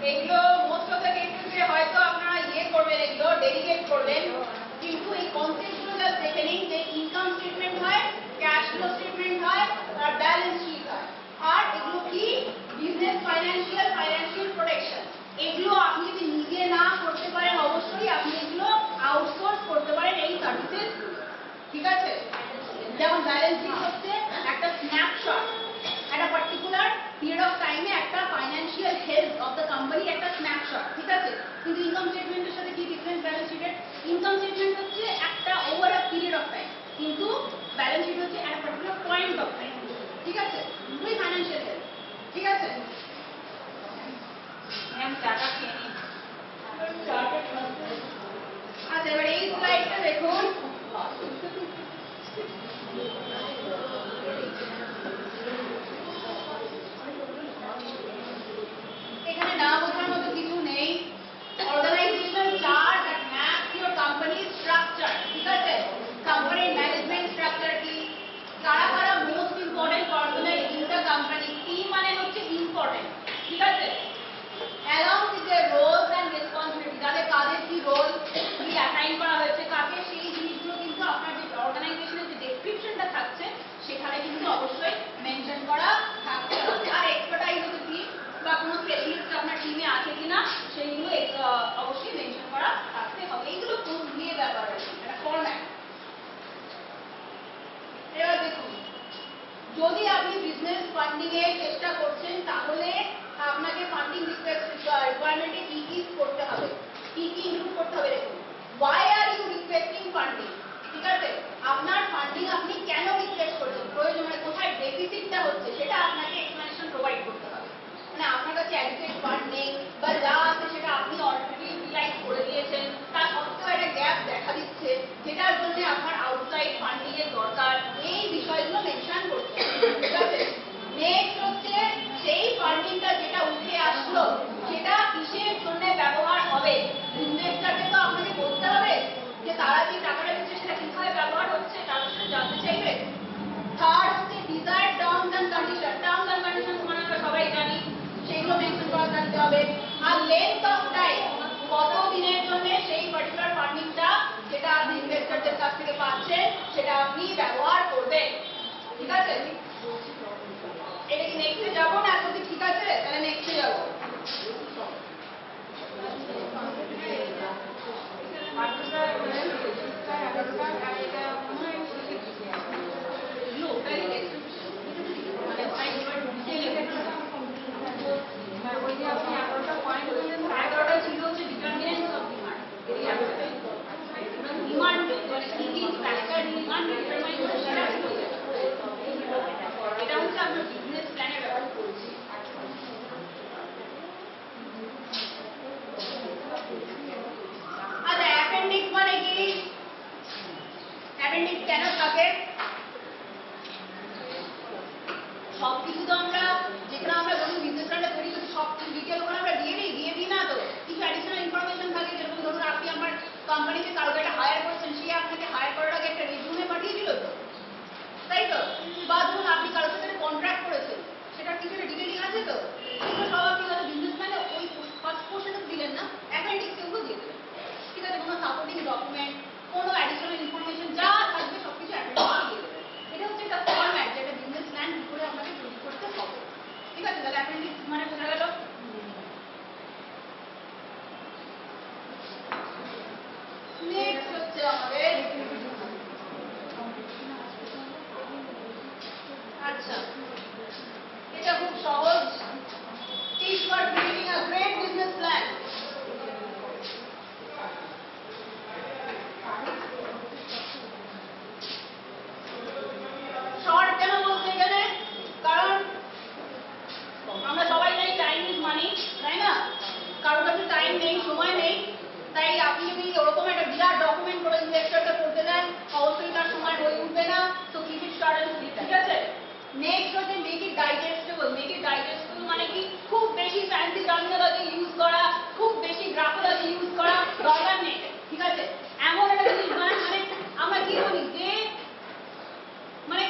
এগুলো মোস্ট অফ দ্য কেসেসে হয়তো আপনারা করবেন, এগুলো ডেলিগেট করবেন, কিন্তু এই কনসেপ্টগুলো জাস্ট দেখে নিন যে ইনকাম স্টেটমেন্ট হয়, ক্যাশ ফ্লো স্টেটমেন্ট হয়, আর ব্যালেন্স শিট হয়। আর এগুলো কি? Business financial protection. এগুলো আপনি যদি নিজে না করতে পারেন অবশ্যই আপনি এগুলো আউটসোর্স করতে পারেন এই সার্ভিসেস। ঠিক আছে, যেমন ব্যালেন্স শিট হচ্ছে একটা স্ন্যাপশট, একটা পার্টিকুলার পিরিয়ড অফ টাইমে একটা financial health of the company একটা স্ন্যাপশট। ঠিক আছে, কিন্তু ইনকাম স্টেটমেন্টের সাথে কি ডিফারেন্স ব্যালেন্স শিটের? ইনকাম স্টেটমেন্ট হচ্ছে একটা over a period of time, কিন্তু ব্যালেন্স শিট হচ্ছে একটা পার্টিকুলার পয়েন্ট অফ টাইম। ঠিক আছে, দুটোই ফাইন্যান্সিয়াল হেলথ। ঠিক আছে, ম্যাম টাকা খেয়ে নিন। আচ্ছা, এবার এই স্লাইডটা দেখুন। এখানে না বোঝার মতো কিছু নেই। Organization chart that maps your কোম্পানির স্ট্রাকচার। ঠিক আছে, কোম্পানির ম্যানেজমেন্ট স্ট্রাকচার কি, কারা কারা most important personal in the company, কি মানে হচ্ছে ইম্পর্টেন্ট। ঠিক আছে, along with their roles and responsibilities, যাদের কাদের কি রোল কি অ্যাসাইন করা হয়েছে কাকে, সেই জিনিসগুলো কিন্তু আপনার যে অর্গানাইজেশনের যে ডেসক্রিপশনটা থাকছে সেখানে কিন্তু অবশ্যই মেনশন করা থাকতে হবে। আর এক্সপার্টাইজ হচ্ছে কি বা কোনো স্পেশালিস্ট আপনার টিমে আছে কিনা সেইগুলো অবশ্যই মেনশন করা থাকতে হবে। এইগুলো কোন দিয়ে ব্যাপার আছে, একটা ফরম্যাট। এবার দেখুন, যদি আপনি বিজনেস ফান্ডিং এর চেষ্টা করছেন তাহলে আপনাকে ফান্ডিং রিকোয়ারমেন্টে কি কি করতে হবে, কি কি ইনক্লুড করতে হবে। দেখুন, why are you requesting funding? ঠিক আছে, আপনার ফান্ডিং আপনি কেন রিকোয়েস্ট করছেন, প্রয়োজন মানে কোথায় ডেফিসিটটা হচ্ছে সেটা আপনাকে এক্সপ্লেনেশন প্রোভাইড করতে হবে। মানে আপনার কাছে অ্যাডিকুয়েট ফান্ড নেই বা যা আছে সেটা আপনি অলরেডি ইউটিলাইজ করে দিয়েছেন, তার সত্ত্বেও একটা গ্যাপ দেখা দিচ্ছে যেটার জন্য আপনার আউটসাইড ফান্ডিং এর দরকার, এই বিষয়গুলো মেনশন করতে হবে। ঠিক আছে, নেক্সট হচ্ছে থার্ড হচ্ছে desired terms and condition. Terms and condition মানে আমরা সবাই জানি, সেগুলো মেনশন করা থাকতে হবে। আর লেন্থ অফ টাইম, কত দিনের জন্য সেই পার্টিকুলার ফান্ডিংটা যেটা আপনি ইনভেস্টরদের কাছ থেকে পাচ্ছেন সেটা আপনি ব্যবহার করবেন। ঠিক আছে, এটা কি নেক্সটে যাবো না? এখন ঠিক আছে, তাহলে নেক্সটে যাবো। এটা হচ্ছে আপনার বিজনেস প্ল্যানের ব্যাপারে বলছি। আচ্ছা, অ্যাপেন্ডিক্স মানে কি? অ্যাপেন্ডিক্স কেন থাকে? সবকিছু তো আমরা যেখানে আমরা ধরুন বিজনেস প্ল্যানটা তৈরি করছি সব ডিটেল ওখানে আমরা দিয়ে দিই না তো। কিছু অ্যাডিশনাল ইনফরমেশন থাকে, যেরকম ধরুন আপনি আমার কোম্পানিতে কাউকে একটা হায়ার করেছেন, সে আপনাকে হায়ার করার আগে একটা রেজিউমে পাঠিয়েছিল তো, তাই তো? বা ধরুন আপনি কারোর সাথে কন্ট্রাক্ট করেছেন, সেটার কিছু একটা ডিটেইলিং আছে তো, সেগুলো সব আপনি হয়তো বিজনেস প্ল্যানে ওই ফার্স্ট পোর্শনে দিলেন না, অ্যাপেন্ডিক্সে ওগুলো দিয়ে দেবেন। ঠিক আছে, কোনো সাপোর্টিং ডকুমেন্ট, কোনো অ্যাডিশনাল ইনফরমেশন যা থাকবে সবকিছু অ্যাপেন্ডিক্সে দিয়ে দেবেন। এটা হচ্ছে একটা ফরম্যাট যেটা বিজনেস প্ল্যান কি করে আপনাকে তৈরি করতে হবে। ঠিক আছে, তাহলে অ্যাপেন্ডিক্স মানে বোঝা গেল। নেক্সট হচ্ছে আমাদের, আচ্ছা এটা খুব সহজ, tips for creating a great business plan। Short কেন বলতে গেলে, কারণ আমরা সবাই জানি টাইম ইজ মানি, তাই না? কারোর কাছে টাইম নেই, সময় নেই, তাই আপনি যদি ওরকম একটা বিরাট ডকুমেন্ট করে ইনভেস্টরকে করতে দেন অবশ্যই তার সময় হয়ে উঠবে না। তো keep it short and sweet. ঠিক আছে, নেক্সট হচ্ছে make it digestible. Make it digestible মানে কি? খুব বেশি ফ্যান্সি টার্মিনোলজি ইউজ করা, খুব বেশি গ্রাফোলজি ইউজ করা দরকার নেই। ঠিক আছে, এমন একটা জিনিস মানে আমরা কি বলি যে মানে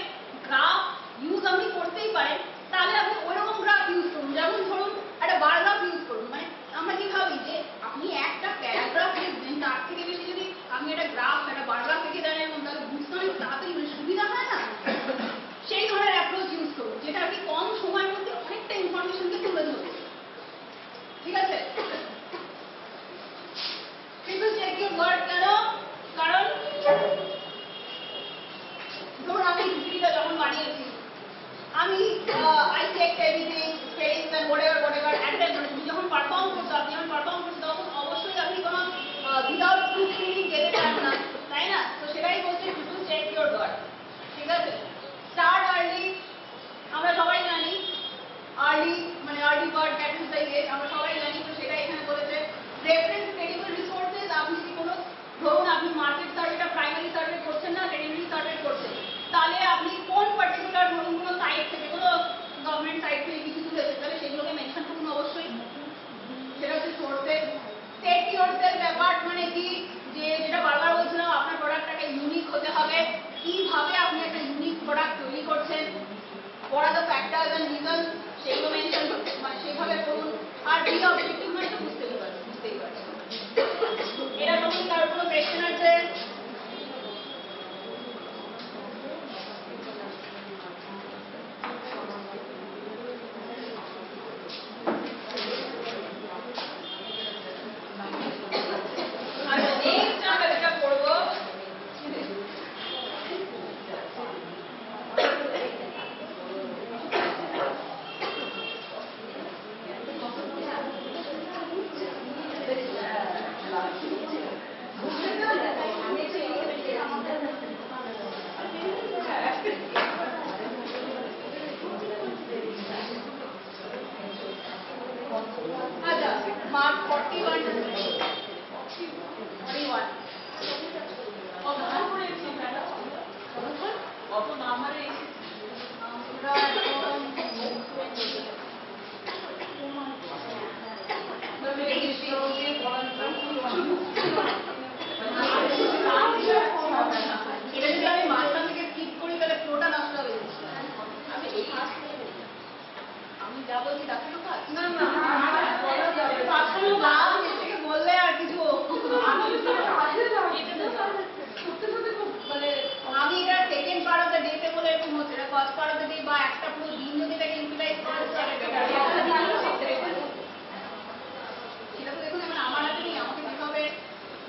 গ্রাফ ইউজ আপনি করতেই পারেন, তাহলে আপনি ওইরকম গ্রাফ ইউজ করুন। যেমন ধরুন একটা বার গ্রাফ ইউজ করুন, মানে আমরা কি ভাবি যে আপনি একটা প্যারাগ্রাফ লিখবেন, তার থেকে বেশি যদি আপনি একটা গ্রাফ একটা বার গ্রাফ লিখে দেন এবং তাহলে বুঝতে অনেক তাড়াতাড়ি সুবিধা হয় না? সেই ধরনের অ্যাপ্রোচ ইউজ করুন যেটা আপনি কম সময়ের মধ্যে অনেকটা ইনফরমেশনকে তুলে ধরবে। ঠিক আছে, কিন্তু চেক ইউর ওয়ার্ড কেন? কারণ ধরুন আমি ভিডিওটা যখন বানিয়েছি, আমি I check everything, spellings and whatever and then যখন পারফর্ম করতে আপনি যখন পারফর্ম করতে তখন অবশ্যই আপনি কোনো উইদাউট প্রুফ রিডিং যেতে চান না, তাই না? তো সেটাই বলছে টু চেক ইউর ওয়ার্ড। ঠিক আছে, স্টার্ট আর্লি। আমরা সবাই জানি আর্লি মানে early bird catches the edge, আমরা সবাই জানি। তো সেটা এখানে বলেছে রেফারেন্স ক্রেডিবল রিসোর্সেস। আপনি যদি কোনো ধরুন আপনি মার্কেট সার্ভেটা প্রাইমারি সার্ভে করছেন না, সেকেন্ডারি সার্ভে করছেন, তাহলে আপনি কোন পার্টিকুলার ধরুন কোনো সাইট থেকে কোনো গভর্নমেন্ট সাইট থেকে কিছু তুলেছে, তাহলে সেগুলোকে মেনশন করুন অবশ্যই। সেটা হচ্ছে সোর্সেস। সেট ইয়োরসেলফ অ্যাপার্ট মানে কি? যে যেটা বারবার বলছিলাম, আপনার প্রোডাক্টটাকে ইউনিক হতে হবে। কিভাবে আপনি একটা ইউনিক প্রোডাক্ট তৈরি করছেন, what are the factors and reasons, সেগুলো মেনশন মানে সেইভাবে করুন। আর বি অবজেক্টিভ মানে তো বুঝতেই পারছেন। এটা তখন তার কোনো কোয়েশ্চেন আছে? Mark 41 to 41. কত নাম্বারে আমরা এটা যদি আমি মাঝখান থেকে স্কিপ করি তাহলে ফ্লোটা নষ্ট হবে। আমি যা বলছি তাকে তো কাজ না না বলা যাবে না। আসলে গাও থেকে বললে আর কিছু আমি এটা সেকেন্ড পার্ট অফ দ্য ডেতে বলে এরকম হচ্ছে, এটা first part of the day বা একটা পুরো দিন যদি এটাকে ইউটিলাইজ করা যায় সেটা তো দেখুন এখন আমার হাতে নেই, আমাকে কিভাবে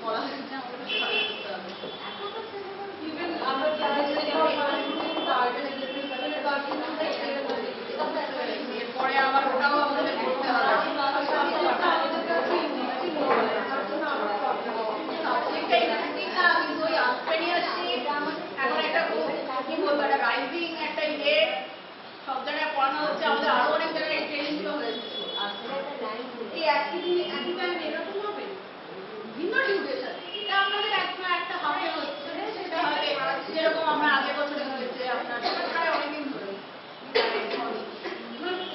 বলা হচ্ছে আমাকে করতে হবে। ইভেন আমরা এরপরে আবার ওটাও আমাদের করতে হবে। সাবজেক্টটা ইন্টারেস্টিং না, কিন্তু ওই এন্টারপ্রেনিউরশিপ এখন একটা কি বলবো একটা রাইজিং একটা ইয়ে সব জায়গায় পড়ানো হচ্ছে, আমাদের আরো অনেক জায়গায় ট্রেনিং গুলো হয়েছে। এই একই টাইম এরকম হবে ভিন্ন ডিউরেশন, এটা আপনাদের একটা হাফে হচ্ছে, সেটা হবে যেরকম আমরা আগের বছরে হয়েছে আপনার প্রায় অনেকদিন ধরে।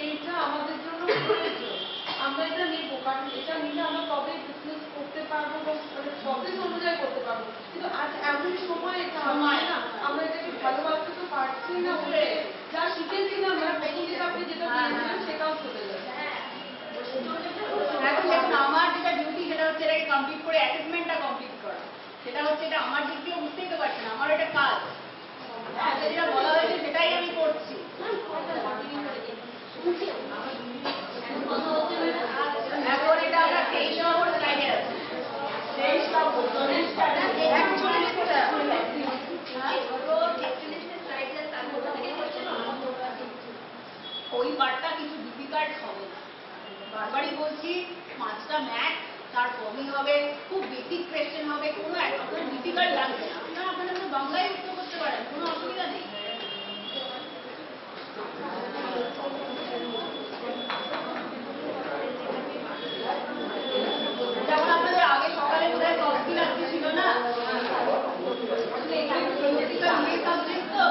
এইটা আমাদের জন্য প্রয়োজন। আমরা এটা নিবো, কারণ এটা নিলে আমরা তবে বিজনেস করতে পারবো এবং প্রসেস অনুযায়ী করতে পারবো। কিন্তু আজ এমন সময় এটা হয় না, আমরা এটাকে ভালোবাসতে তো পারছি না, বলে যা শিখেছি না আমরা প্রথমে আপনি যেটা দিয়েছিলেন সেটাও চলে যাবে। এখন দেখুন আমার যেটা ডিউটি সেটা হচ্ছে এটাকে কমপ্লিট করে অ্যাসেসমেন্টটা কমপ্লিট করা, সেটা হচ্ছে এটা আমার দিক দিয়ে বুঝতেই তো পারছেন আমার এটা কাজ, যেটা বলা হয়েছে সেটাই আমি করছি। এখন এটা আমরা 23 নম্বর স্লাইডে আছে, 23 নম্বর ওই পার্টটা কিছু ডিফিকাল্ট হবে না, বারবারই বলছি 5টা ম্যাথ তার কমই হবে, খুব বেসিক কোয়েশ্চেন হবে, কোনো আপনার ডিফিকাল্ট লাগবে না, আপনারা আপনাদের বাংলায় উত্তর করতে পারেন, কোনো অসুবিধা নেই। যেমন আপনাদের আগে সকালে বোধহয় কফি লাগতে ছিল না, সাবজেক্ট তো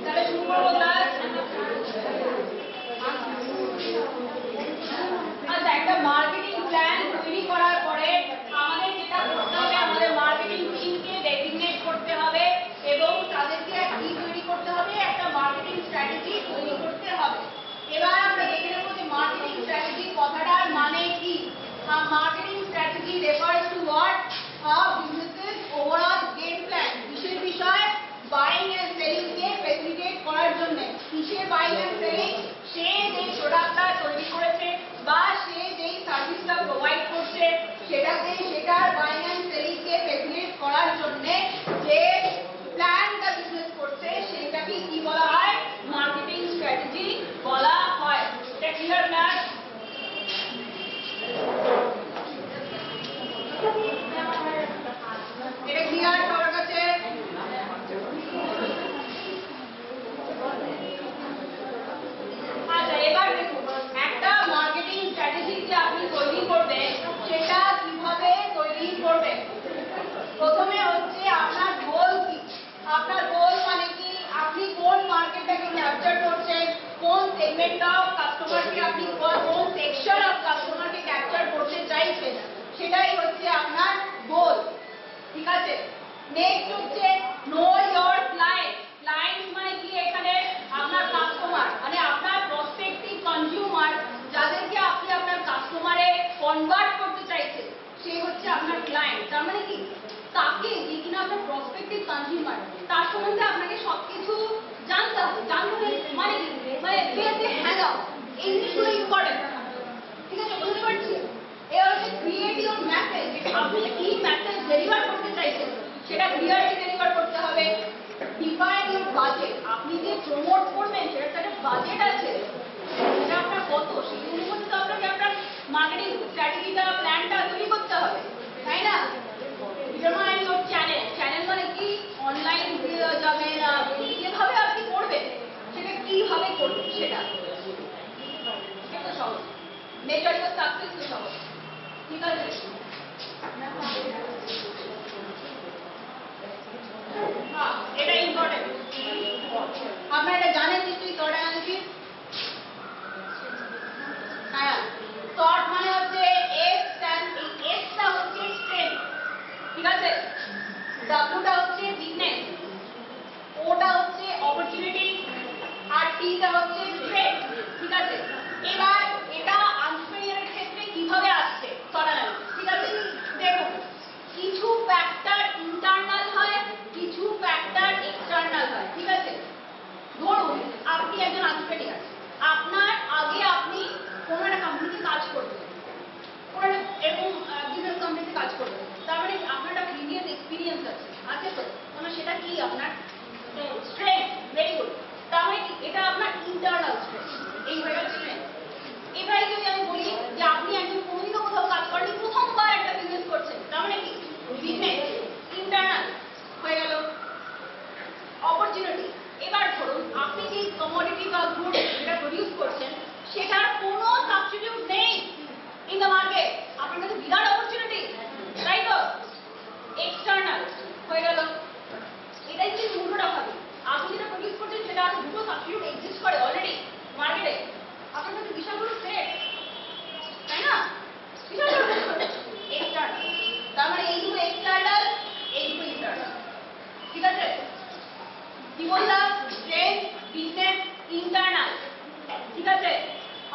তাহলে শুরু করবো ক্লাস। আচ্ছা, একটা মার্কেটিং প্ল্যান তৈরি করার পরে আমাদের যেটা করতে হবে, আমাদের মার্কেটিং টিমকে ডেজিগনেট করতে হবে এবং তাদেরকে কি তৈরি করতে হবে, একটা মার্কেটিং স্ট্র্যাটেজি তৈরি করতে হবে। এবার আমরা দেখে নেব যে মার্কেটিং স্ট্র্যাটেজি কথাটার মানে কি। Marketing strategy refers to what? বিজনেসের ওভারঅল গেম প্ল্যান। কিসের বিষয়? বাইং এন্ড সেলিং কে ফ্যাসিলিটেট করার জন্য। কিসের বাইং এন্ড সেলিং? সে যে প্রোডাক্টটা তৈরি করেছে বা সে যেই সার্ভিসটা প্রোভাইড করছে সেটাকে সেটার বাইং এন্ড সেলিং কে ফ্যাসিলিটেট করার জন্য যে প্ল্যানটা বিজনেস করছে সেটাকে কি বলা হয়? মার্কেটিং স্ট্র্যাটেজি বলা হয়। এটা ক্লিয়ার না? এটা ক্লিয়ার সবার কাছে? আচ্ছা, এবার দেখুন একটা মার্কেটিং স্ট্র্যাটেজি যে আপনি তৈরি করবেন সেটা কিভাবে তৈরি করবেন। প্রথমে হচ্ছে আপনার গোল কি। আপনার গোল মানে কি? আপনি কোন মার্কেটটাকে ক্যাপচার করছেন, কোন সেগমেন্ট অফ কাস্টমারকে আপনি কোন সেকশন অফ কাস্টমারকে ক্যাপচার করতে চাইছেন, সেটাই হচ্ছে আপনার গোল। ঠিক আছে? নেক্সট হচ্ছে নো ইওর ক্লায়েন্ট। ক্লায়েন্ট মানে কি? এখানে আপনার কাস্টমার মানে আপনার প্রসপেক্টিভ কনজিউমার, যাদেরকে আপনি আপনার কাস্টমারে কনভার্ট করতে চাইছেন সে হচ্ছে আপনার ক্লায়েন্ট। তার মানে কি? তাকে যে কিনা আপনার প্রসপেক্টিভ কনজিউমার, তার সম্বন্ধে আপনাকে সবকিছু জানতে হবে। জানতে মানে কি? মানে হ্যাং আউট, এই জিনিসগুলো ইম্পর্টেন্ট। ঠিক আছে? বুঝতে পারছি? এবার হচ্ছে ক্রিয়েট ইওর মেসেজ। আপনি কি মেসেজ ডেলিভার করতে চাইছেন সেটা ক্লিয়ারলি ডেলিভার করতে হবে। Define your budget. আপনি যে প্রমোট করবেন সেটার একটা বাজেট আছে, সেটা আপনার কত, সেই অনুযায়ী তো আপনাকে আপনার মার্কেটিং স্ট্র্যাটেজিটা প্ল্যানটা তৈরি করতে হবে, তাই না? Determine your channel. চ্যানেল মানে কি? অনলাইন যাবেন, যেভাবে আপনি করবেন সেটা কিভাবে করবেন সেটা তো সহজ। মেজর ইওর সাকসেস তো সহজ। ঠিক আছে? হ্যাঁ, এটা ইম্পর্টেন্ট। আপনারা এটা জানেন নিশ্চয়ই SWOT অ্যানালিসিস। হ্যাঁ, SWOT মানে হচ্ছে এসটা হচ্ছে স্ট্রেংথ, ঠিক আছে? ডব্লিউটা হচ্ছে উইকনেস, ওটা হচ্ছে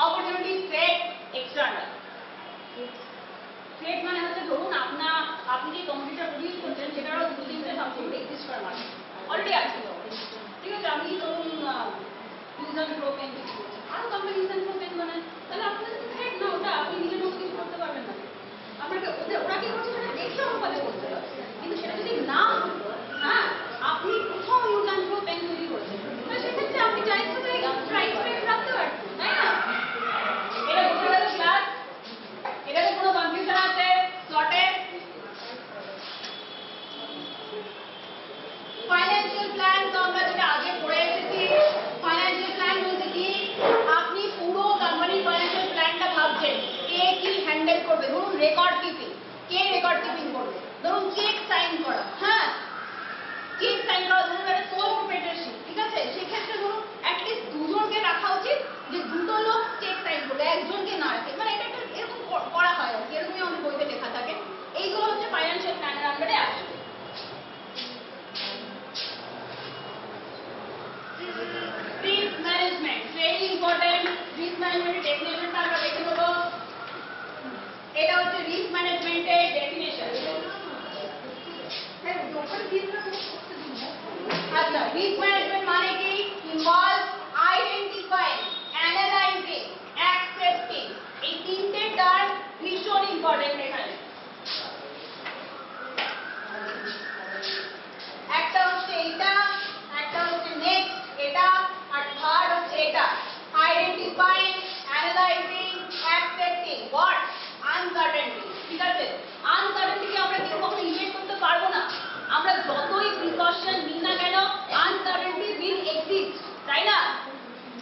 অপরচুনিটি সেট এক্সটার্নাল। সেট মানে হচ্ছে ধরুন আপনি যে কম্পিউটার প্রডিউস করছেন সেটারও দু তিনটে সাবজেক্ট এক্সিস্ট করে মানে অলরেডি আছে, ঠিক আছে? আমি ধরুন ইউজার প্রো পেন আরো কোম্পানি ইউজার প্রো পেন বানায়, তাহলে আপনাদের সেট না ওটা আপনি নিজের মতো কিছু করতে পারবেন না। আপনাকে ওরা কি করছে সেটা দেখে অনুপাতে করতে হবে, কিন্তু সেটা যদি না হতো, হ্যাঁ আপনি প্রথম ইউজার প্রো পেন তৈরি করছেন, তাহলে সেক্ষেত্রে আপনি চাইছেন প্রাইস রেট রাখতে পারতেন, তাই না? এটা বুঝে গেল ক্লাস? এটাতে কোনো কনফিউশন আছে শর্টে? ফাইন্যান্সিয়াল প্ল্যান তো আমরা যেটা আগে পড়ে এসেছি। ফাইন্যান্সিয়াল প্ল্যান বলতে কি, আপনি পুরো কোম্পানির ফাইন্যান্সিয়াল প্ল্যানটা ভাবছেন, কে কি হ্যান্ডেল করবে। ধরুন রেকর্ড কিপিং, কে রেকর্ড কিপিং করবে? ধরুন চেক সাইন করা, হ্যাঁ চেক সাইন করা, ধরুন একটা সোল প্রোপ্রাইটারশিপ, ঠিক আছে? সেক্ষেত্রে ধরুন অ্যাটলিস্ট দুজনকে রাখা উচিত, যে দুটো লোক চেক সাইন করবে, একজনকে না রাখে, মানে এটা একটা এরকম করা হয় আর কি, এরকমই আমাদের বইতে লেখা থাকে। এইগুলো হচ্ছে ফাইন্যান্সিয়াল প্ল্যানের আন্ডারে আসবে। Risk management very important. Risk ম্যানেজমেন্টের ডেফিনেশনটা আমরা দেখে নেব। এটা হচ্ছে রিস্ক ম্যানেজমেন্টের ডেফিনেশন। আচ্ছা, রিস্ক ম্যানেজমেন্ট মানে কি? Involve identifying, analysing, accepting. এই তিনটে টার্ম ভীষণ ইম্পর্টেন্ট এখানে। একটা হচ্ছে এইটা, একটা হচ্ছে নেক্সট এটা, আর থার্ড হচ্ছে এটা। Identifying, analysing, accepting what? Uncertainty, ঠিক আছে? আনসার্টেনটিকে আমরা কেউ কখনো ইভেন্ট করতে পারবো না। আমরা যতই প্রিকশন নিই না কেন, আনসার্টেনটি উইল এক্সিস্ট, তাই না?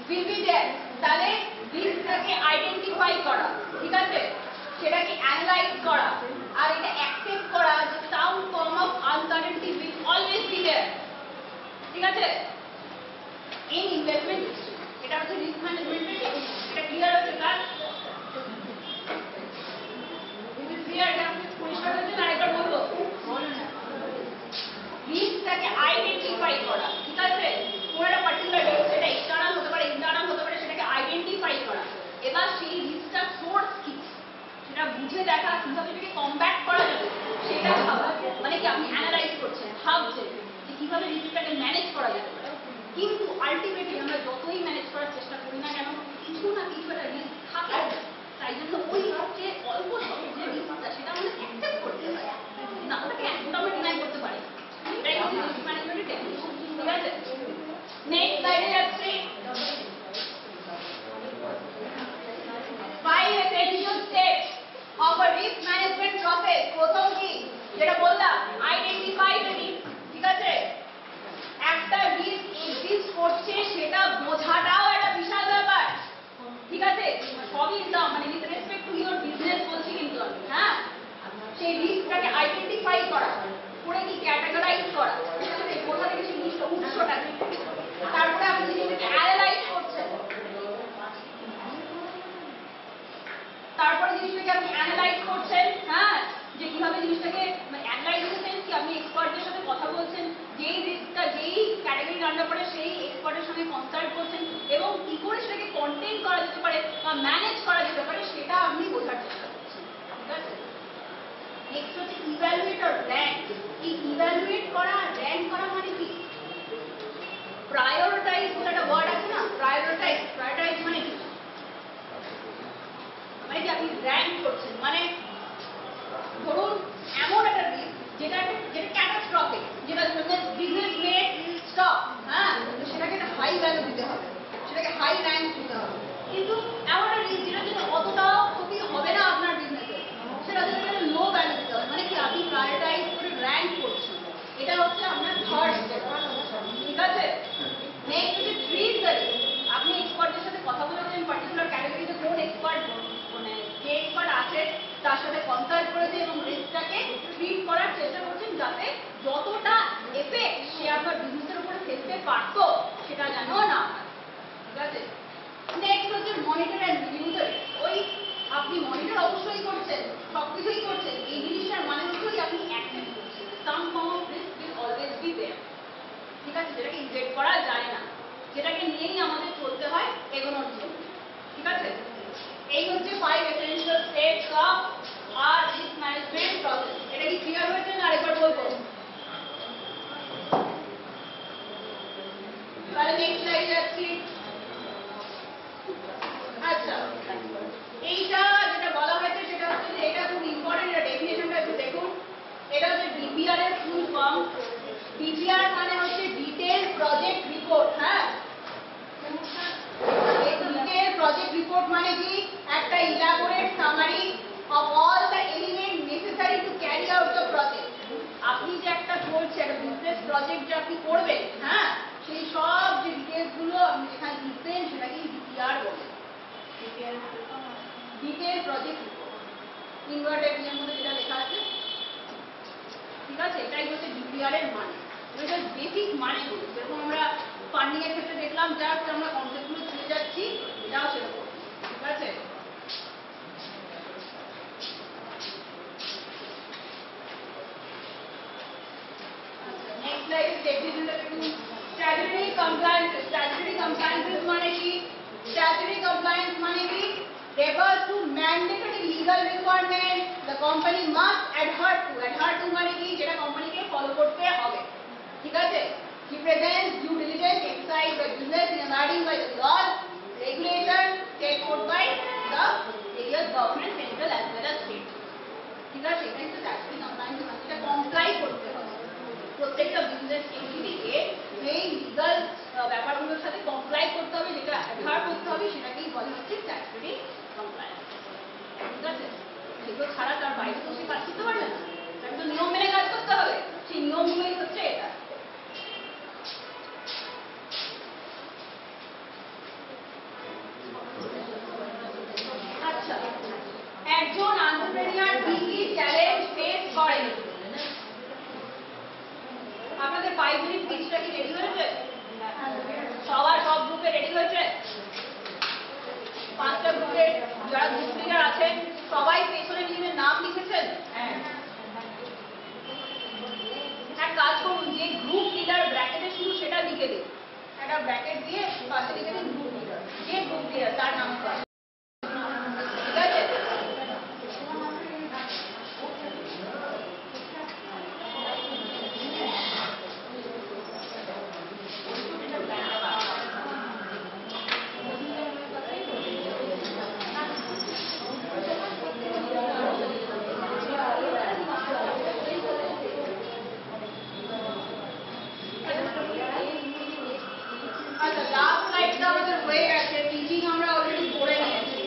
Will be there. তাহলে রিস্কটাকে আইডেন্টিফাই করা, ঠিক আছে, সেটাকে অ্যানালাইজ করা, আর এটা অ্যাকসেপ্ট করা যে some form of uncertainty will always be there, ঠিক আছে? In investment history. এটা হচ্ছে রিস্ক ম্যানেজমেন্টের ডেফিনেশন। এটা ক্লিয়ার হচ্ছে কাজ? Is clear? এটা পরিষ্কার হচ্ছে না? আরেকবার বলবো। রিস্কটাকে আইডেন্টিফাই করা, ঠিক আছে? কোন একটা পার্টিকুলার রিস্ক, সেটা এক্সটার্নাল হতে পারে, ইন্টারনাল হতে পারে, সেটাকে আইডেন্টিফাই করা। এবার সেই রিস্কটা সোর্স কি সেটা বুঝে দেখা, কিভাবে সেটাকে কমব্যাট করা যাবে সেটা ভাবা। মানে কি, আপনি অ্যানালাইজ করছেন, ভাবছেন যে কিভাবে রিস্কটাকে ম্যানেজ করা যেতে পারে। কিন্তু আলটিমেটলি আমরা যতই ম্যানেজ করার চেষ্টা করি না কেন, কিছু না কিছু একটা রিস্ক থাকে। তাই জন্য ওই যে অল্প স্বল্প যে রিস্কটা, সেটা আমাদের অ্যাকসেপ্ট করতে হয় না, ওটাকে একদম আমরা ডিনাই করতে পারি। এটাই হচ্ছে রিস্ক ম্যানেজমেন্টের ডেফিনিশন, ঠিক আছে? নেক্সট স্লাইডে যাচ্ছি। 5 essential steps of a risk management process। প্রথম কি যেটা বললাম, আইডেন্টিফাই দ্য রিস্ক, ঠিক আছে? একটা রিস্ক এক্সিস্ট করছে সেটা বোঝাটাও একটা বিশাল ব্যাপার, ঠিক আছে? সবই দাম, মানে with respect to your business বলছি কিন্তু আমি, হ্যাঁ? সেই রিস্কটাকে আইডেন্টিফাই করা, করে কি ক্যাটাগরাইজ করা, ঠিক আছে? কোথা থেকে সেই জিনিসটা উৎসটা কি, তারপরে আপনি জিনিসটাকে অ্যানালাইজ করছেন, তারপরে জিনিসটাকে আপনি অ্যানালাইজ করছেন, হ্যাঁ, যে কিভাবে জিনিসটাকে অ্যানালাইজেশন কি, আপনি এক্সপার্টদের সাথে কথা বলছেন, যেই রিস্কটা যেই ক্যাটাগরির আন্ডার পড়ে সেই এক্সপার্টের সঙ্গে কনসাল্ট করছেন, এবং কি করে সেটাকে কন্টেইন করা যেতে পারে বা ম্যানেজ করা যেতে পারে সেটা আপনি বোঝার চেষ্টা করছেন, ঠিক আছে? নেক্সট হচ্ছে ইভ্যালুয়েট অর র্যাঙ্ক। এই ইভ্যালুয়েট করা আর র্যাঙ্ক করা মানে কি? প্রায়োরিটাইজ বলে একটা ওয়ার্ড আছে না, প্রায়োরিটাইজ। প্রায়োরিটাইজ মানে কি? মানে কি আপনি র্যাঙ্ক করছেন, মানে ধরুন এমন একটা রিস্ক যেটা ক্যাটাস্ট্রফিক, যেটা বিজনেস মে স্টপ, হ্যাঁ, সেটাকে একটা হাই ভ্যালু দিতে হবে, সেটাকে হাই র্যাঙ্ক দিতে হবে। কিন্তু এমন একটা রিস্ক যেটার জন্য অতটাও ক্ষতি হবে না আপনার বিজনেসে, সেটা জন্য লো ভ্যালু দিতে হবে। মানে কি আপনি প্রায়োরিটাইজ করে র্যাঙ্ক করছেন, এটা হচ্ছে আপনার থার্ড স্টেপ, ঠিক আছে? নেক্সট হচ্ছে ট্রিট দ্য রিস্ক। আপনি এক্সপার্টদের সাথে কথা বলেছেন, পার্টিকুলার ক্যাটাগরিতে কোন এক্সপার্ট, মানে যে এক্সপার্ট আছে তার সাথে কনসাল্ট করেছে এবং রিস্কটাকে ট্রিট করার চেষ্টা করছেন, যাতে যতটা এফেক্ট সে আপনার বিজনেসের উপরে ফেলতে পারত সেটা যেন না হয়, ঠিক আছে? নেক্সট হচ্ছে monitor and review the risk. ওই আপনি মনিটর অবশ্যই করছেন, সবকিছুই করছেন, এই জিনিসটার মানে হচ্ছে আপনি অ্যাকসেপ্ট করছেন some form of risk will always be there, ঠিক আছে? যেটাকে ইভেট করা যায় না, যেটাকে নিয়েই আমাদের চলতে হয় এগোনোর জন্য, ঠিক আছে? এই হচ্ছে 5 essential steps of our risk management process. এটা কি ক্লিয়ার হয়েছে না আরেকবার বলবো? তাহলে নেক্সট স্লাইডে যাচ্ছি। আচ্ছা, এইটা যেটা বলা হয়েছে সেটা হচ্ছে যে এটা খুব ইম্পর্টেন্ট, এটা ডেফিনেশনটা একটু দেখুন। এটা হচ্ছে ডিপিআর এর ফুল ফর্ম। ডিপিআর মানে হচ্ছে ডিটেইল প্রজেক্ট রিপোর্ট। হ্যাঁ, ডিটেইল প্রজেক্ট রিপোর্ট মানে কি? একটা elaborate summary of all the element necessary to carry out the project. আপনি যে একটা করছেন, একটা বিজনেস প্রজেক্ট যে আপনি করবেন, হ্যাঁ, সেই সব যে ডিটেইলস গুলো আপনি যেখানে লিখবেন সেটাকেই ডিপিআর বলে। ডিটেইল প্রজেক্ট রিপোর্ট ইনভার্টেড এর মধ্যে যেটা লেখা আছে, ঠিক আছে? এটাই হচ্ছে ডিপিআর এর মানে। এটা বেসিক মানে বলি, যেরকম আমরা ফান্ডিং এর ক্ষেত্রে দেখলাম, জাস্ট আমরা কনসেপ্টগুলো ছুঁয়ে যাচ্ছি, এটাও সেরকম, ঠিক আছে? নেক্সট স্লাইডে ডেফিনিশনটা দেখুন। Statutory compliance. স্ট্যাচুটরি কমপ্লায়েন্সেস মানে কি? স্ট্যাচুটরি কমপ্লায়েন্স মানে কি? refers to mandatory legal requirement the company must adhere to. Adhere to মানে কি? যেটা কোম্পানিকে ফলো করতে হবে, ঠিক আছে? Represents due diligence exercised by business in abiding by the laws, regulations set forth by the various government, central as well as state. ঠিক আছে? এটা হচ্ছে স্ট্যাচুটরি কমপ্লায়েন্স মানে যেটা কমপ্লাই করতে হবে। প্রত্যেকটা বিজনেস এন্টিটিকে এই লিগাল ব্যাপারগুলোর সাথে কমপ্লাই করতে হবে, যেটা অ্যাডহার করতে হবে, সেটাকেই বলা হচ্ছে স্ট্যাচুটরি কমপ্লায়েন্স, ঠিক আছে? সেগুলো ছাড়া তার বাইরে তো সে কাজ করতে পারবে না, তাকে তো নিয়ম মেনে কাজ করতে হবে। সেই নিয়মগুলোই হচ্ছে এটা। আচ্ছা, একজন এন্টারপ্রেনিউর কি কি চ্যালেঞ্জ ফেস করে? আপনাদের 5 মিনিট পিচটা কি রেডি হয়েছে? সবার সব গ্রুপে রেডি হয়েছে? 5টা গ্রুপে যারা গ্রুপ লিডার আছেন সবাই পেছনে নিজেদের নাম লিখেছেন? এক কাজ করুন, যে গ্রুপ লিডার ব্র্যাকেটে শুরু সেটা লিখে দিন। একটা ব্র্যাকেট দিয়ে পাশে লিখে দিন গ্রুপ লিডার। যে গ্রুপ লিডার তার নাম পায়, ঠিক আছে? আচ্ছা, লাস্ট স্লাইডটা আমাদের হয়ে গেছে, টিচিং আমরা অলরেডি করে নিয়েছি।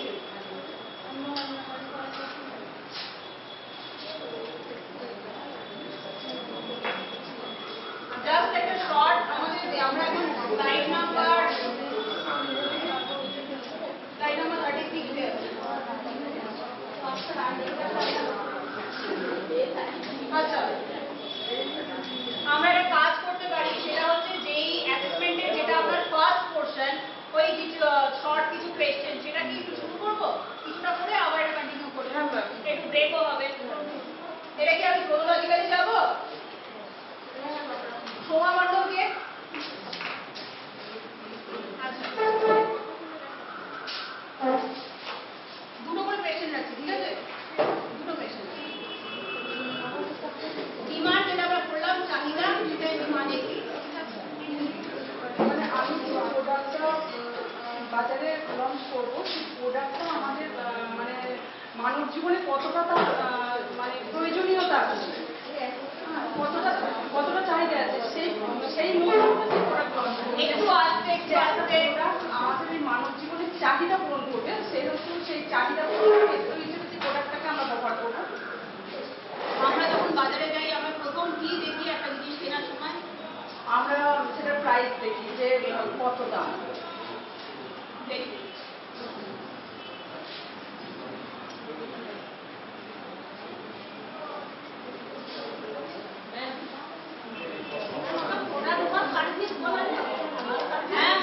জাস্ট একটা শর্ট আমাদের আমরা এখন স্লাইড নাম্বার 36 এ আছি। আচ্ছা, আমরা একটা কাজ করতে পারি, সেটা হচ্ছে যেই অ্যাসেসমেন্টের যেটা আপনার ফার্স্ট পোরশন, ওই শর্ট কিছু কোয়েশ্চেন, সেটা কি একটু শুরু করবো, কিছুটা করে আবার এটা কন্টিনিউ করবো, একটু ব্রেকও হবে। এটা কি আমি ক্রোনোলজিক্যালি যাবো? সোমা মণ্ডলকে, আচ্ছা, দুটো করে কোয়েশ্চেন রাখছি, ঠিক আছে? দুটো কোয়েশ্চেন। ডিমান্ড যেটা আমরা বললাম, চাহিদা, সেটা মানে কি? মানে আমি যে প্রোডাক্টটা বাজারে লঞ্চ করবো, সেই প্রোডাক্টটা আমাদের মানে মানব জীবনে কতটা তার মানে প্রয়োজনীয়তা আছে, কতটা চাহিদা আছে, সেই মূল্যটা যে প্রোডাক্ট একটু আস্তে আমাদের এই মানব জীবনের চাহিদা পূরণ করবে, সেই চাহিদা পূরণের ক্ষেত্র হিসেবে যে প্রোডাক্টটাকে আমরা ব্যবহার করবো। আমরা যখন বাজারে যাই, আমরা প্রথম কি দেখি একটা জিনিস কেনার সময়? আমরা সেটা প্রাইস দেখি যে কত দাম দেখি। হ্যাঁ,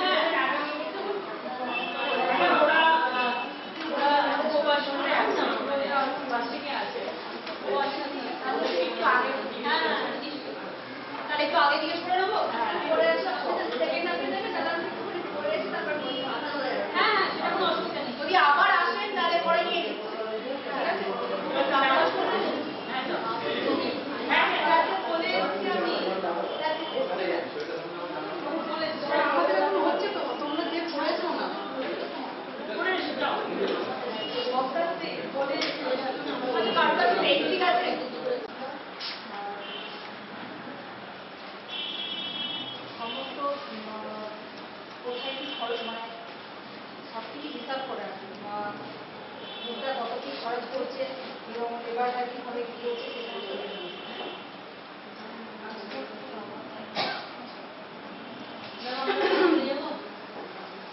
চলছে এবং এবার আর কি হবে কি হচ্ছে সেটা বলে দেবো।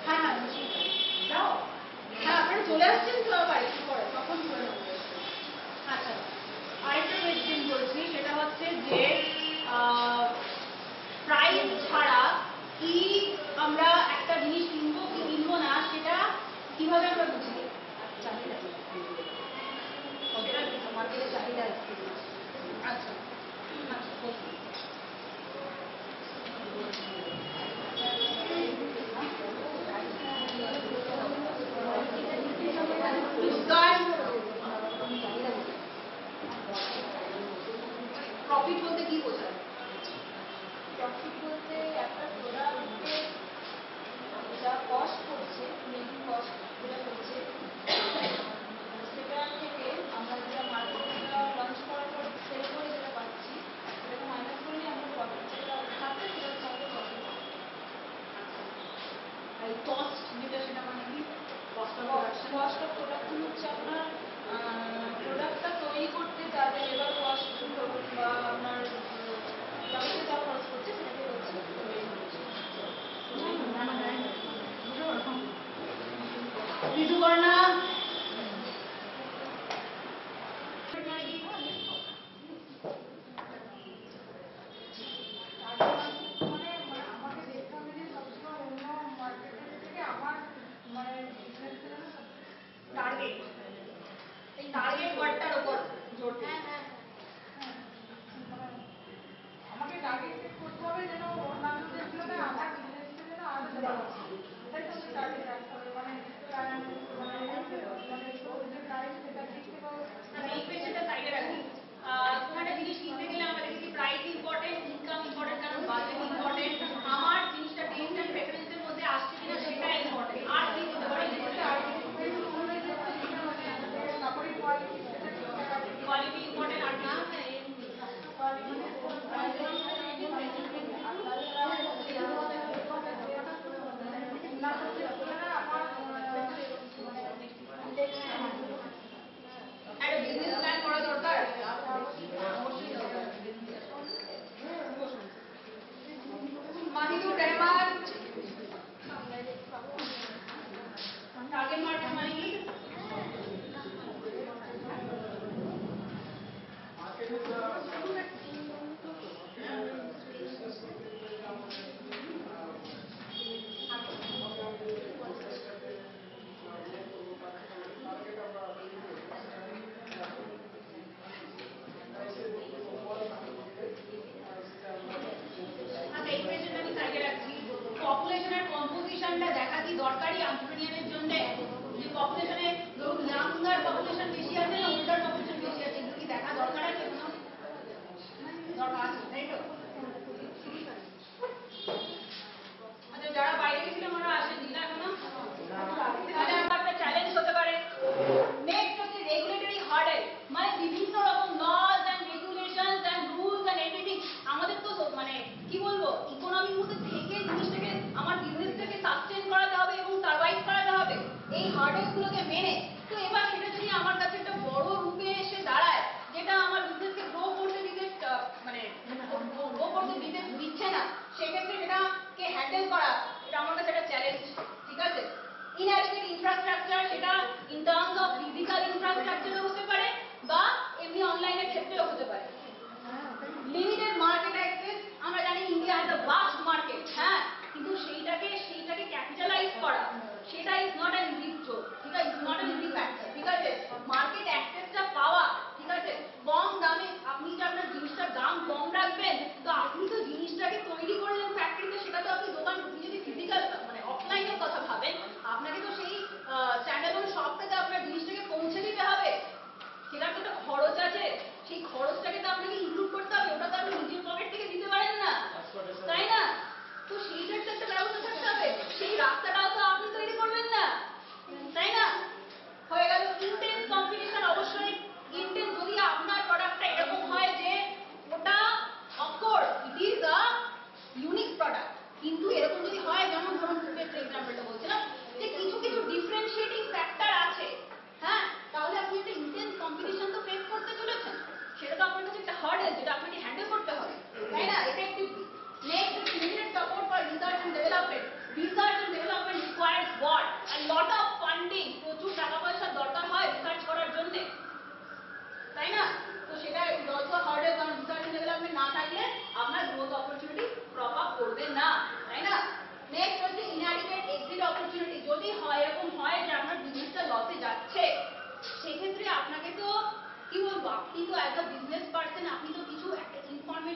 হ্যাঁ হ্যাঁ যাও হ্যাঁ আপনারা চলে আসছেন তো আবার একটু পরে তখন চলে যাবো। আচ্ছা আরেকটা কোয়েশ্চেন বলছি সেটা হচ্ছে যে প্রাইস ছাড়া কি আমরা একটা জিনিস কিনবো কি কিনবো না সেটা কিভাবে আমরা বুঝবো? চাহিদা সেটা মার্কেটের চাহিদা আচ্ছা আচ্ছা প্রফিট বলতে কি বোঝায়? প্রফিট বলতে একটা প্রোডাক্টে যা কস্ট করছে মেকিং কস্ট যেটা হচ্ছে সেটা থেকে আমরা যেটা মার্কেটটা লঞ্চ করার পর সেল করে যেটা পাচ্ছি সেটাকে মাইনাস করলে আমরা প্রফিট যেটা থাকছে সেটা হচ্ছে আমাদের প্রফিট। আর কস্ট যেটা সেটা মানে কি? Cost of cost of production হচ্ছে আপনার প্রোডাক্টটা তৈরি করতে যা যা লেবার কস্ট বা আপনার প্রোডাক্টে যা খরচ করছে সেটাকে হচ্ছে ঋতুপর্ণা আমাকে দেখতে হবে যে সবসময় অন্য মার্কেটের থেকে আমার মানে বিজনেসটা টার্গেট এই টার্গেট ওয়ার্ডটার উপর জোর দিই। আমাকে টার্গেট সেট করতে হবে যেন অন্যান্যদের তুলনায় আমার বিজনেসটা যেন আরো ভালো হয়। এটাই তো টার্গেট রাখতে হবে মানে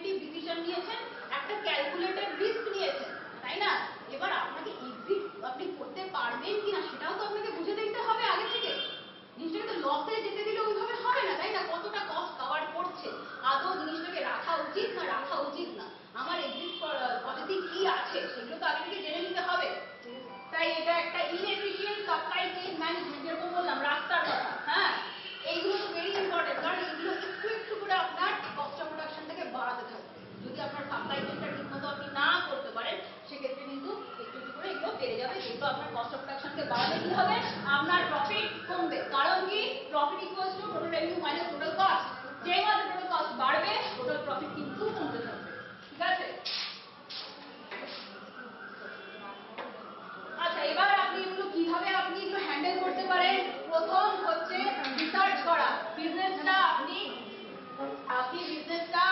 পজিটিভ ডিসিশন নিয়েছেন, একটা ক্যালকুলেটেড রিস্ক নিয়েছেন, তাই না? এবার আপনাকে এক্সিট আপনি করতে পারবেন কিনা সেটাও তো আপনাকে বুঝে দেখতে হবে আগে থেকে। জিনিসটাকে তো লসে যেতে দিলে ওইভাবে হবে না, তাই না? কতটা কস্ট কভার করছে, আদৌ জিনিসটাকে রাখা উচিত না রাখা উচিত না, আমার এক্সিট পলিসি কি আছে সেগুলো তো আগে থেকে জেনে নিতে হবে। তাই এটা একটা ইনএফিশিয়েন্ট সাপ্লাই চেইন ম্যানেজমেন্ট, যেরকম বললাম রাস্তার কথা, হ্যাঁ, এইগুলো তো ভেরি ইম্পর্টেন্ট, কারণ এগুলো একটু একটু করে আপনার কস্ট অফ প্রোডাকশন থেকে বাড়াতে থাকবে। যদি আপনার সাপ্লাই চেইনটা ঠিক মতো আপনি না করতে পারেন সেক্ষেত্রে কিন্তু একটু একটু করে এগুলো বেড়ে যাবে, যেহেতু আপনার কস্ট অফ প্রোডাকশনকে বাড়াতে কি হবে, আপনার প্রফিট কমবে। কারণ কি, profit equals to total revenue minus total cost. যেই মাত্র টোটাল কস্ট বাড়বে টোটাল প্রফিট কিন্তু কমতে থাকবে, ঠিক আছে? আচ্ছা, এবার আপনি এগুলো কিভাবে আপনি এগুলো হ্যান্ডেল করতে পারেন? প্রথম হচ্ছে রিসার্চ করা। বিজনেসটা আপনি বিজনেসটা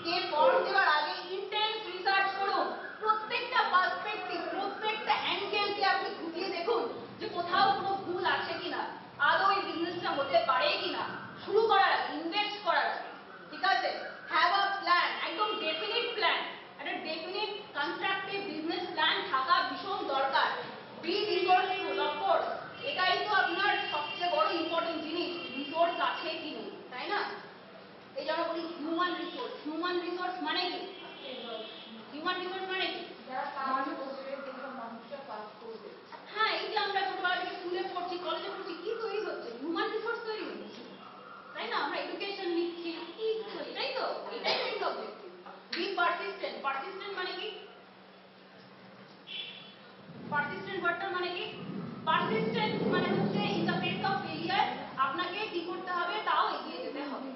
কে ফর্ম দেওয়ার আগে ইন্টেন্স রিসার্চ করুন। প্রত্যেকটা পার্সপেক্টিভ, প্রত্যেকটা অ্যাঙ্গেলকে আপনি খুঁটিয়ে দেখুন যে কোথাও কোনো ভুল আছে কিনা, আদৌ এই বিজনেসটা হতে পারে কিনা। শুরু করার আগে, ইনভেস্ট করার আগে, ঠিক আছে? হ্যাভ আ প্ল্যান, একদম ডেফিনিট প্ল্যান, একটা ডেফিনিট কনস্ট্রাকটিভ বিজনেস প্ল্যান থাকা ভীষণ দরকার। বি রিসোর্সফুল, অফকোর্স, এটাই তো আপনার সবচেয়ে বড় ইম্পর্টেন্ট জিনিস, রিসোর্স আছে কি নেই, তাই না? এই জন্য বলি হিউম্যান রিসোর্স। হিউম্যান রিসোর্স মানে কি? হিউম্যান রিসোর্স মানে কি? যারা কাজ করবে, যেসব মানুষরা কাজ করবে। হ্যাঁ, এই যে আমরা ছোটবেলা থেকে স্কুলে পড়ছি, কলেজে পড়ছি, কি তৈরি হচ্ছে? হিউম্যান রিসোর্স তৈরি হচ্ছে, তাই না? আমরা এডুকেশন নিচ্ছি, কি এটাই তো, এটাই main objective. Be persistent. Persistent মানে কি? পারসিস্টেন্ট ওয়ার্ডটার মানে কি? পারসিস্টেন্ট মানে হচ্ছে in the face of failure আপনাকে কি করতে হবে, তাও এগিয়ে যেতে হবে,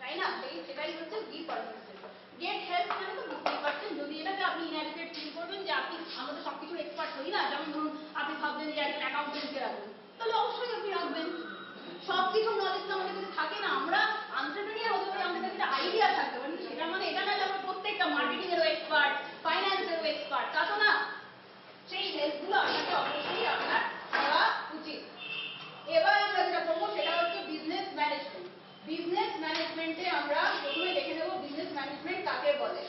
তাই না? সেটাই হচ্ছে বি পারসিস্টেন্ট। গেট হেল্প মানে তো বুঝতেই পারছেন, যদি এটাকে আপনি ইনঅ্যাডিকুয়েট ফিল করবেন যে আপনি, আমরা তো সবকিছু এক্সপার্ট হই না, যেমন ধরুন আপনি ভাবছেন যে একজন অ্যাকাউন্টেন্টকে রাখবেন, তাহলে অবশ্যই আপনি রাখবেন। সবকিছু নলেজ তো আমাদের কাছে থাকে না, আমরা এন্টারপ্রেনিউর হতে পারি, আমাদের কাছে একটা আইডিয়া থাকতে পারে, কিন্তু সেটা মানে এটা না যে আমরা প্রত্যেকটা মার্কেটিং এরও এক্সপার্ট, ফাইন্যান্সেরও এক্সপার্ট, তা তো না। সেই হেল্পগুলো আপনাকে অবশ্যই আপনার করা উচিত। এবার আমরা যেটা করবো সেটা হচ্ছে বিজনেস ম্যানেজমেন্ট। বিজনেস ম্যানেজমেন্টে আমরা প্রথমে দেখে নেব বিজনেস ম্যানেজমেন্ট কাকে বলে।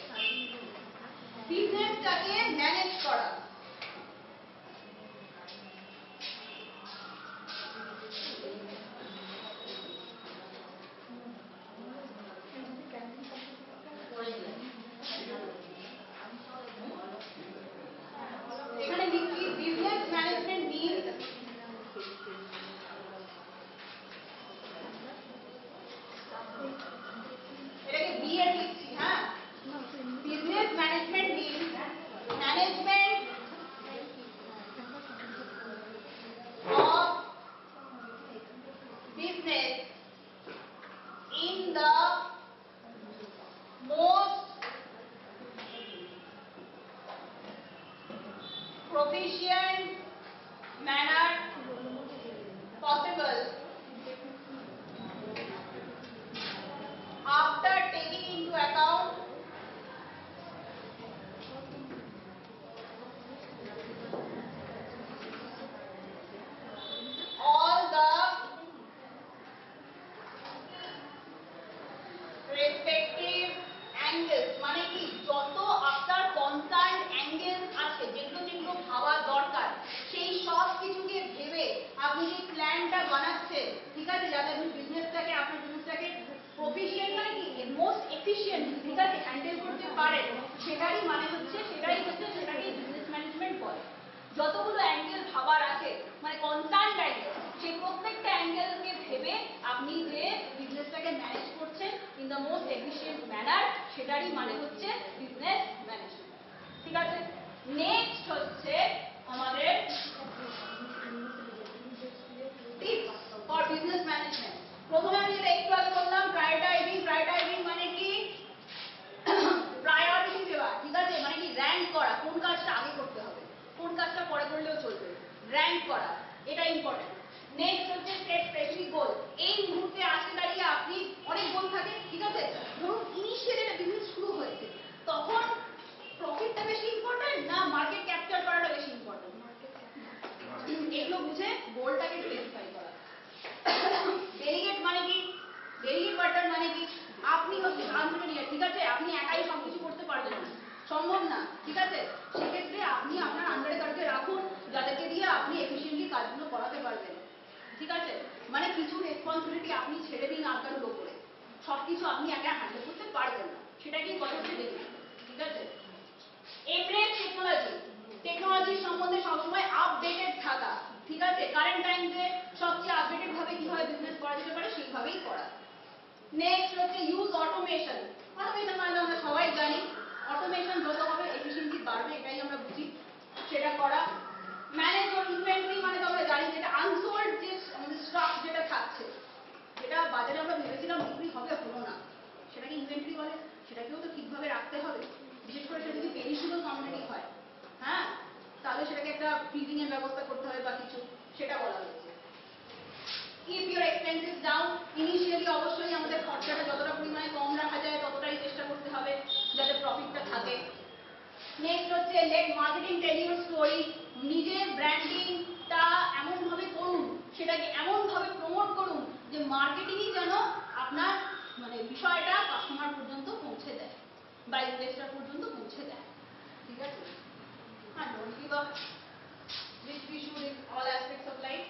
বিজনেসটাকে ম্যানেজ করা। এখানে লিখছি বিজনেস ম্যানেজমেন্ট মিনস এটাকে বি এর লিখছি, হ্যাঁ। Business management means management of business in the most proficient manner possible after taking into account all the respective angles, মানে কি যত আপনার কনসার্ন অ্যাঙ্গেলস আছে, যেগুলো যেগুলো ভাবা দরকার, সেই সব কিছুকে ভেবে আপনি যে প্ল্যানটা বানাচ্ছেন, ঠিক আছে, যাতে আপনি বিজনেসটাকে, আপনার বিজনেসটাকে প্রফিশিয়েন্ট মানে কি মোস্ট এফিশিয়েন্ট, ঠিক আছে, হ্যান্ডেল করতে পারেন, সেটাই সেটাকে বিজনেস ম্যানেজমেন্ট বলে। যতগুলো অ্যাঙ্গেল ভাবার আছে, মানে কনসার্ন অ্যাঙ্গেল, সেই প্রত্যেকটা অ্যাঙ্গেলকে ভেবে আপনি যে বিজনেসটাকে ম্যানেজ করছেন in the most efficient manner, সেটারই মানে হচ্ছে বিজনেস ম্যানেজমেন্ট, ঠিক আছে। নেক্সট হচ্ছে আমাদের টিপস ফর বিজনেস ম্যানেজমেন্ট। প্রথমে আমি যেটা একটু আগে বললাম, প্রায়োরিটাইজিং। প্রায়োরিটাইজিং মানে কি? প্রায়োরিটি দেওয়া, ঠিক আছে, মানে কি র্যাঙ্ক করা, কোন কাজটা আগে করতে হবে, কোন কাজটা পরে করলেও চলবে, র্যাঙ্ক করা, এটা ইম্পর্টেন্ট। নেক্সট হচ্ছে সেট স্পেসিফিক গোল। এই মুহূর্তে আসতে দাঁড়িয়ে আপনি অনেক গোল থাকে, ঠিক আছে, ধরুন ইনিশিয়াল একটা বিজনেস শুরু হয়েছে, তখন প্রফিটটা বেশি ইম্পর্টেন্ট না মার্কেট ক্যাপচার করাটা বেশি ইম্পর্টেন্ট, এগুলো বুঝে গোলটাকে স্পেসিফাই করা। ডেলিগেট মানে কি? ডেলিগেট ওয়ার্ডটার মানে কি? আপনি হচ্ছে আনপ্রেনিয়ার, ঠিক আছে? আপনি একাই সবকিছু করতে পারবেন না, সম্ভব না, ঠিক আছে? সেক্ষেত্রে আপনি আপনার আন্ডারে কাউকে রাখুন যাদেরকে দিয়ে আপনি এফিসিয়েন্টলি কাজগুলো করাতে পারবেন, ঠিক আছে? মানে কিছু রেসপন্সিবিলিটি আপনি ছেড়ে দিন আর কারোর উপরে, সবকিছু আপনি একা হ্যান্ডেল করতে পারবেন না, সেটাকেই বলা হচ্ছে ডেলিভারি, ঠিক আছে? এমব্রেস টেকনোলজি, টেকনোলজির সম্বন্ধে সবসময় আপডেটেড থাকা, ঠিক আছে? কারেন্ট টাইমসে সবচেয়ে আপডেটেড ভাবে কিভাবে বিজনেস করা যেতে পারে সেইভাবেই করা। নেক্সট হচ্ছে ইউজ অটোমেশন। অটোমেশন মানে আমরা সবাই জানি, অটোমেশন যত হবে এফিসিয়েন্সি বাড়বে, এটাই আমরা বুঝি, সেটা করা। ম্যানেজ ওর ইনভেন্টরি মানে তো আমরা জানি যেটা আনসোল্ড যে আমাদের স্টক যেটা থাকছে, যেটা বাজারে আমরা ভেবেছিলাম বিক্রি হবে হলো না, সেটাকে ইনভেন্টরি বলে, সেটাকেও তো ঠিকভাবে রাখতে হবে, বিশেষ করে সেটা যদি পেরিশেবল কমোডিটি হয়, হ্যাঁ, তাহলে সেটাকে একটা ফ্রিজিং এর ব্যবস্থা করতে হবে বা কিছু, সেটা বলা হয়েছে। Keep your expenses down, initially অবশ্যই আমাদের খরচাটা যতটা পরিমাণে কম রাখা যায় ততটাই চেষ্টা করতে হবে যাতে প্রফিটটা থাকে। নেক্সট হচ্ছে let marketing tell your story, নিজের ব্র্যান্ডিংটা এমনভাবে করুন, সেটাকে এমনভাবে প্রমোট করুন যে মার্কেটিংই যেন আপনার মানে বিষয়টা কাস্টমার পর্যন্ত পৌঁছে দেয় বা ইনভেস্টর পর্যন্ত পৌঁছে দেয়, ঠিক আছে? হ্যাঁ, don't give up, which we should in all aspects of life.